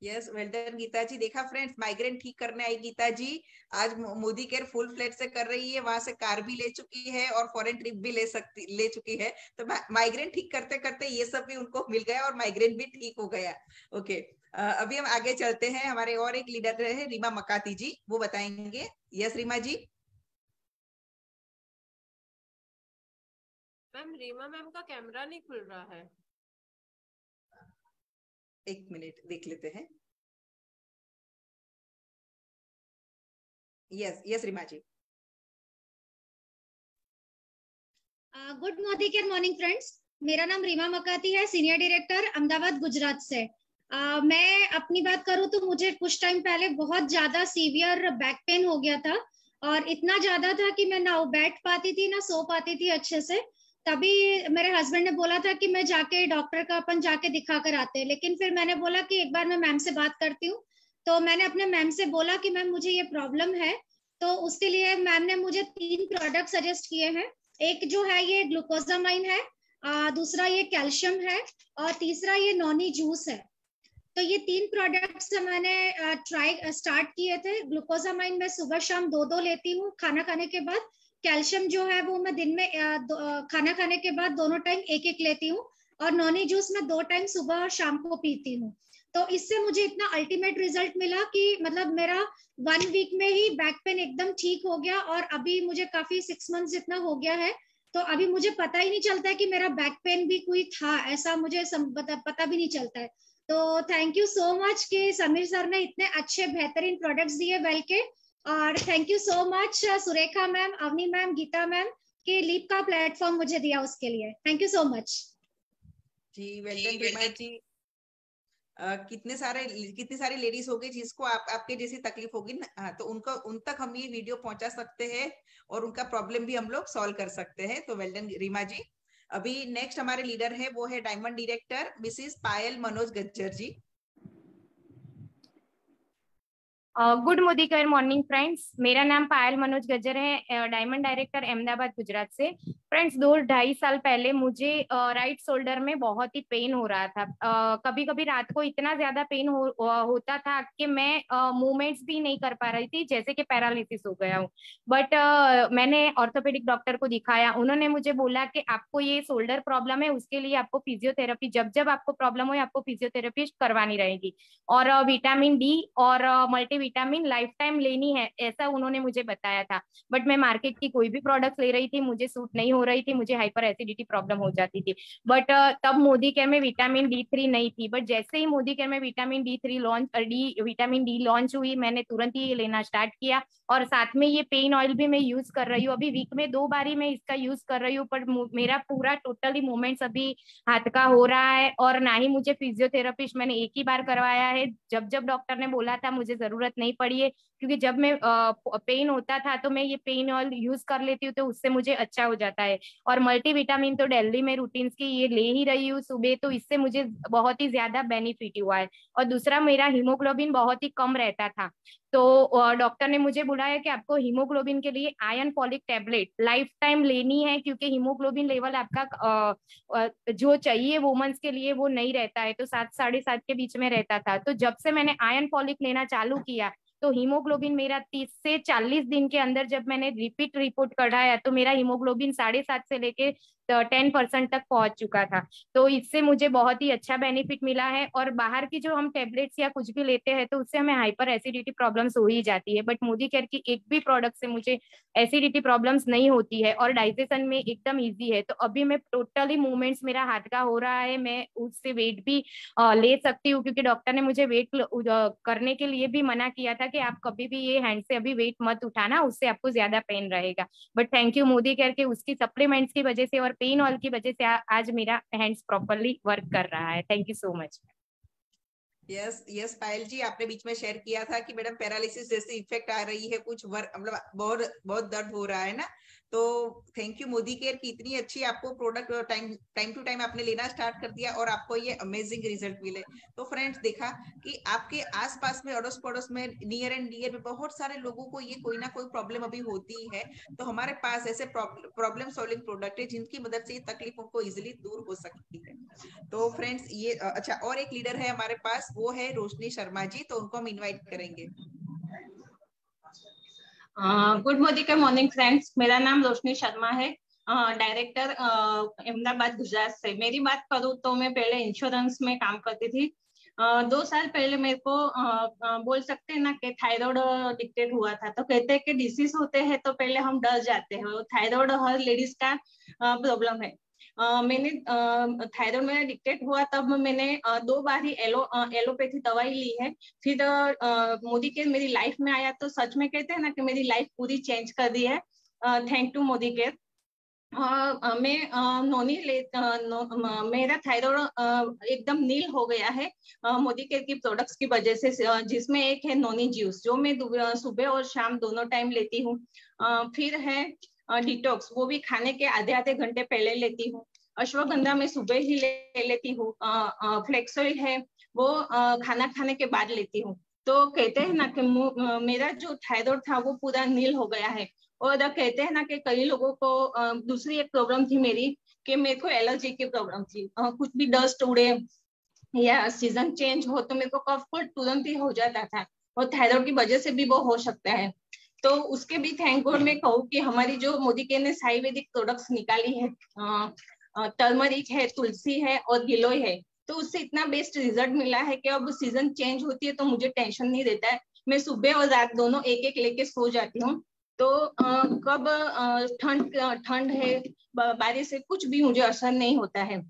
Yes, well done Geeta ji. देखा फ्रेंड्स, माइग्रेन ठीक करने आई गीता जी। आज मोदी केयर फुल फ्लेट से कर रही है, वहां से कार भी ले चुकी है और फॉरेन ट्रिप भी ले चुकी है। तो माइग्रेन ठीक करते करते ये सब भी उनको मिल गया और माइग्रेन भी ठीक हो गया। ओके, अभी हम आगे चलते हैं। हमारे और एक लीडर है रीमा मकाती जी, वो बताएंगे। Yes Reema ji. Ma'am, Reema ma'am का कैमरा नहीं खुल रहा है। 1 मिनट देख लेते हैं। Yes Reema ji. Good Modicare morning friends, मेरा नाम रीमा मकाती है, सीनियर डायरेक्टर अहमदाबाद गुजरात से। मैं अपनी बात करूं तो मुझे कुछ टाइम पहले बहुत ज्यादा सीवियर बैक पेन हो गया था और इतना ज्यादा था कि मैं ना बैठ पाती थी ना सो पाती थी अच्छे से। तभी मेरे हस्बैंड ने बोला था कि मैं जाके डॉक्टर का अपन जाके दिखा कर आते हैं, लेकिन फिर मैंने बोला कि एक बार मैं मैम से बात करती हूँ। तो मैंने अपने मैम से बोला कि मैम मुझे ये प्रॉब्लम है, तो उसके लिए मैम ने मुझे 3 प्रोडक्ट सजेस्ट किए हैं। एक जो है ये ग्लूकोजामाइन है, दूसरा ये कैल्शियम है और तीसरा ये नॉनी जूस है। तो ये 3 प्रोडक्ट्स मैंने स्टार्ट किए थे। ग्लूकोजामाइन मैं सुबह शाम 2-2 लेती हूँ खाना खाने के बाद। कैल्शियम जो है वो मैं दिन में खाना खाने के बाद दोनों टाइम 1-1 लेती हूँ और नॉनी जूस मैं 2 टाइम सुबह और शाम को पीती हूँ। तो इससे मुझे इतना अल्टीमेट रिजल्ट मिला कि मतलब मेरा 1 वीक में ही बैक पेन एकदम ठीक हो गया और अभी मुझे काफी 6 मंथ्स जितना हो गया है। तो अभी मुझे पता ही नहीं चलता है कि मेरा बैक पेन भी कोई था, ऐसा मुझे पता भी नहीं चलता है। तो थैंक यू सो मच कि समीर सर ने इतने अच्छे बेहतरीन प्रोडक्ट्स दिए वेल के। और thank you so much Surekha ma'am, Avani ma'am, Geeta ma'am कि लीप का प्लेटफॉर्म मुझे दिया उसके लिए। थैंक यू सो मच जी। Well done Reema ji. कितनी सारी लेडीज होगी जिसको आपके जैसी तकलीफ होगी ना, तो उन तक हम ये वीडियो पहुंचा सकते हैं और उनका प्रॉब्लम भी हम लोग सॉल्व कर सकते हैं। तो वेल डन रीमा जी। अभी नेक्स्ट हमारे लीडर है वो है diamond director missus Payal Manoj Gajjar ji. Good Modicare morning friends, मेरा नाम पायल मनोज गज्जर है, डायमंड डायरेक्टर अहमदाबाद गुजरात से। फ्रेंड्स, 2-2.5 साल पहले मुझे राइट शोल्डर में बहुत ही पेन हो रहा था। कभी कभी रात को इतना ज्यादा पेन होता था कि मैं मूवमेंट्स भी नहीं कर पा रही थी, जैसे कि पैरालिसिस हो गया हूँ। बट मैंने ऑर्थोपेडिक डॉक्टर को दिखाया, उन्होंने मुझे बोला कि आपको ये शोल्डर प्रॉब्लम है, उसके लिए आपको फिजियोथेरेपी, जब आपको प्रॉब्लम हो आपको फिजियोथेरेपी करवानी रहेगी और विटामिन डी और मल्टीविटामिन लाइफ टाइम लेनी है, ऐसा उन्होंने मुझे बताया था। बट मैं मार्केट की कोई भी प्रोडक्ट ले रही थी, मुझे सूट नहीं हो हो रही थी, मुझे हाइपर एसिडिटी प्रॉब्लम हो जाती थी। बट तब मोदी केयर में विटामिन D3 नहीं थी, बट जैसे ही मोदी केयर में विटामिन डी लॉन्च हुई, मैंने तुरंत ही लेना स्टार्ट किया। और साथ में ये पेन ऑयल भी मैं यूज कर रही हूँ, अभी वीक में 2 बार ही मैं इसका यूज कर रही हूँ, पर मेरा पूरा टोटली मूवमेंट्स अभी हाथ का हो रहा है। और ना ही मुझे फिजियोथेरेपिस्ट मैंने एक ही बार करवाया है, जब जब डॉक्टर ने बोला था मुझे जरूरत नहीं पड़ी है, क्योंकि जब मैं पेन होता था तो मैं ये पेन ऑयल यूज कर लेती हूँ, तो उससे मुझे अच्छा हो जाता है। और मल्टीविटामिन तो दिल्ली में रूटीन्स की ये ले ही रही हूँ सुबह, तो इससे मुझे बहुत ही ज्यादा बेनिफिट हुआ है। और दूसरा, मेरा हीमोग्लोबिन बहुत ही कम रहता था, तो डॉक्टर ने मुझे बुलाया कि आपको हीमोग्लोबिन के लिए iron folic tablet life time लेनी है, क्योंकि हीमोग्लोबिन लेवल आपका जो चाहिए वुमेन्स के लिए वो नहीं रहता है, तो 7 साढ़े 7 के बीच में रहता था। तो जब से मैंने आयरन फॉलिक लेना चालू किया, तो हीमोग्लोबिन मेरा 30 से 40 दिन के अंदर जब मैंने रिपीट रिपोर्ट कढ़ाया, तो मेरा हीमोग्लोबिन 7.5 से लेके 10% तक पहुंच चुका था। तो इससे मुझे बहुत ही अच्छा बेनिफिट मिला है। और बाहर की जो हम टेबलेट्स या कुछ भी लेते हैं, तो उससे हमें हाइपर एसिडिटी प्रॉब्लम्स हो ही जाती है, बट मोदी केयर की एक भी प्रोडक्ट से मुझे एसिडिटी प्रॉब्लम्स नहीं होती है, और डाइजेशन में एकदम ईजी है। तो अभी मैं टोटली मूवमेंट्स मेरा हाथ का हो रहा है, मैं उससे वेट भी ले सकती हूँ, क्योंकि डॉक्टर ने मुझे वेट करने के लिए भी मना किया था कि आप कभी भी ये हैंड से अभी वेट मत उठाना, उससे आपको ज्यादा पेन रहेगा। But thank you Modi care के उसकी सप्लीमेंट्स की वजह से और पेन ऑयल की वजह से आज मेरा हैंड्स प्रॉपरली वर्क कर रहा है। Thank you so much. Yes Payal ji, आपने बीच में शेयर किया था कि मैडम पैरालिसिस जैसी इफेक्ट आ रही है, कुछ वर्क मतलब बहुत बहुत दर्द हो रहा है ना, तो थैंक यू मोदी केयर की इतनी अच्छी आपको प्रोडक्ट टाइम टू टाइम आपने लेना स्टार्ट कर दिया और आपको ये अमेजिंग रिजल्ट मिले। तो फ्रेंड्स, देखा कि आपके आसपास में अड़ोस पड़ोस में नियर एंड डियर में बहुत सारे लोगों को ये कोई ना कोई प्रॉब्लम अभी होती है, तो हमारे पास ऐसे प्रॉब्लम सॉल्विंग प्रोडक्ट है जिनकी मदद से ये तकलीफों को इजिली दूर हो सकती है। तो फ्रेंड्स, ये अच्छा, और एक लीडर है हमारे पास, वो है रोशनी शर्मा जी, तो उनको हम इनवाइट करेंगे। गुड मॉर्निंग फ्रेंड्स, मेरा नाम रोशनी शर्मा है, डायरेक्टर अहमदाबाद गुजरात से। मेरी बात करूँ तो मैं पहले इंश्योरेंस में काम करती थी। 2 साल पहले मेरे को बोल सकते हैं ना कि थायराइड डिटेक्ट हुआ था। तो कहते हैं कि डिसीज होते हैं तो पहले हम डर जाते हैं, थायराइड हर लेडीज का प्रॉब्लम है। मैंने थायराइड मेरा डिटेक्ट हुआ तब मैंने 2 बार ही एलोपैथी दवाई ली है। फिर मोदी केयर मेरी लाइफ में आया, तो सच में कहते हैं ना कि मेरी लाइफ पूरी चेंज कर दी है। Thank you Modi care. मैं मेरा थायराइड एकदम नील हो गया है मोदी केयर की प्रोडक्ट्स की वजह से, जिसमें एक है नोनी जूस जो मैं सुबह और शाम दोनों टाइम लेती हूँ। फिर है डिटॉक्स, वो भी खाने के आधे घंटे पहले लेती हूँ। अश्वगंधा मैं सुबह ही ले लेती हूँ। फ्लेक्स ऑयल है वो खाना खाने के बाद लेती हूँ। तो कहते हैं ना कि मेरा जो थायराइड था वो पूरा नील हो गया है। और कहते हैं ना कि कई लोगों को दूसरी एक प्रॉब्लम थी मेरी, कि मेरे को एलर्जी की प्रॉब्लम थी। कुछ भी डस्ट उड़े या सीजन चेंज हो तो मेरे को कफ तुरंत ही हो जाता था, और थायराइड की वजह से भी वो हो सकता है। तो उसके भी थैंक गॉड मैं कहूँ कि हमारी जो मोदी केयर ने आयुर्वेदिक प्रोडक्ट्स निकाली है, टर्मरिक है, तुलसी है और गिलोय है, तो उससे इतना बेस्ट रिजल्ट मिला है कि अब सीजन चेंज होती है तो मुझे टेंशन नहीं रहता है। मैं सुबह और रात दोनों एक लेके सो जाती हूँ। तो कब ठंड है, बारिश है, कुछ भी मुझे असर नहीं होता है।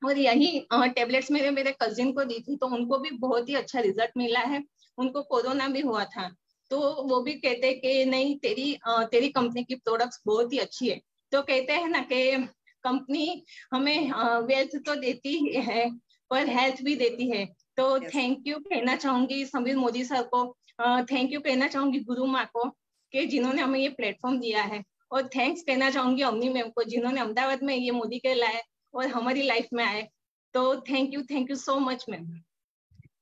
और यही टेबलेट्स मेरे कजिन को दी थी, तो उनको भी बहुत ही अच्छा रिजल्ट मिला है। उनको कोरोना भी हुआ था, तो वो भी कहते कि नहीं, तेरी कंपनी की प्रोडक्ट्स बहुत ही अच्छी है। तो कहते हैं ना कि कंपनी हमें वेल्थ तो देती है पर हेल्थ भी देती है। तो थैंक यू कहना चाहूंगी समीर मोदी सर को, थैंक यू कहना चाहूंगी गुरु माँ को कि जिन्होंने हमें ये प्लेटफॉर्म दिया है, और थैंक्स कहना चाहूंगी अवनी मैम को जिन्होंने अहमदाबाद में ये मोदी केयर लाए और हमारी लाइफ में आए। तो thank you so much ma'am.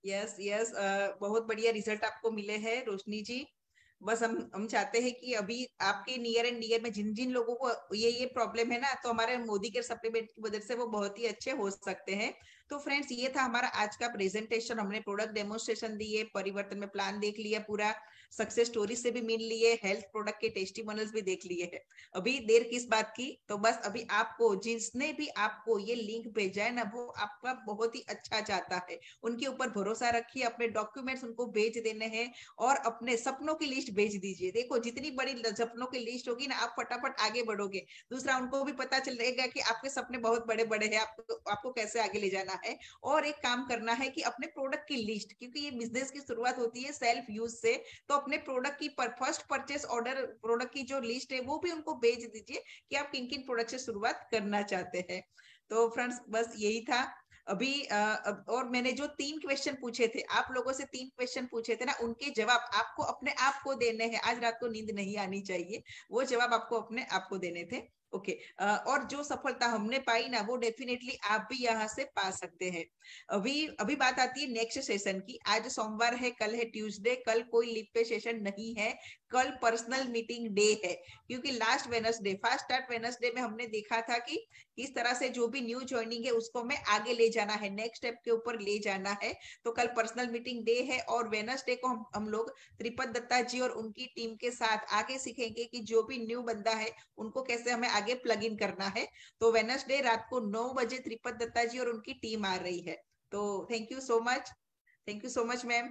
Yes, बहुत बढ़िया रिजल्ट आपको मिले हैं रोशनी जी। बस हम चाहते हैं कि अभी आपके नियर एंड डियर में जिन लोगों को ये प्रॉब्लम है ना, तो हमारे मोदी केयर सप्लीमेंट की वजह से वो बहुत ही अच्छे हो सकते हैं। तो फ्रेंड्स ये था हमारा आज का प्रेजेंटेशन। हमने प्रोडक्ट डेमोन्स्ट्रेशन दिए, परिवर्तन में प्लान देख लिया, पूरा सक्सेस स्टोरी से भी मिल लिए, हेल्थ प्रोडक्ट के टेस्टिमोनियल्स भी देख लिए है। अभी देर किस बात की, तो बस अभी आपको जिसने भी आपको ये लिंक भेजा है ना, वो आपका बहुत ही अच्छा चाहता है। उनके ऊपर भरोसा रखिए, अपने डॉक्यूमेंट्स उनको भेज देने हैं और अपने सपनों की लिस्ट भेज दीजिए। देखो जितनी बड़ी सपनों की लिस्ट होगी ना, आप फटाफट आगे बढ़ोगे। दूसरा, उनको भी पता चलेगा कि आपके सपने बहुत बड़े बड़े हैं, आपको कैसे आगे ले जाना है। और एक काम करना है कि अपने प्रोडक्ट की लिस्ट, क्योंकि ये बिजनेस की शुरुआत होती है सेल्फ यूज से, तो अपने प्रोडक्ट की फर्स्ट परचेस ऑर्डर प्रोडक्ट की जो लिस्ट है वो भी उनको भेज दीजिए कि आप किन किन प्रोडक्ट से शुरुआत करना चाहते हैं। तो फ्रेंड्स बस यही था अभी। और मैंने जो 3 क्वेश्चन पूछे थे, आप लोगों से 3 क्वेश्चन पूछे थे ना, उनके जवाब आपको अपने आप को देने हैं। आज रात को नींद नहीं आनी चाहिए, वो जवाब आपको अपने आप को देने थे। ओके और जो सफलता हमने पाई ना, वो डेफिनेटली आप भी यहाँ से पा सकते हैं। अभी बात आती है नेक्स्ट सेशन की। आज सोमवार है, कल है ट्यूसडे, कल कोई लिप पे सेशन नहीं है, कल पर्सनल मीटिंग डे है। क्योंकि last Wednesday, fast start Wednesday में हमने देखा था कि इस तरह से जो भी न्यू ज्वाइनिंग है उसको हमें आगे ले जाना है, नेक्स्ट स्टेप के ऊपर ले जाना है। तो कल पर्सनल मीटिंग डे है और वेडनेसडे को हम लोग त्रिपद दत्ता जी और उनकी टीम के साथ आगे सीखेंगे कि जो भी न्यू बंदा है उनको कैसे हमें आगे प्लग इन करना है। तो वेडनेसडे रात को 9 बजे त्रिपद दत्ता जी और उनकी टीम आ रही है। तो thank you so much ma'am.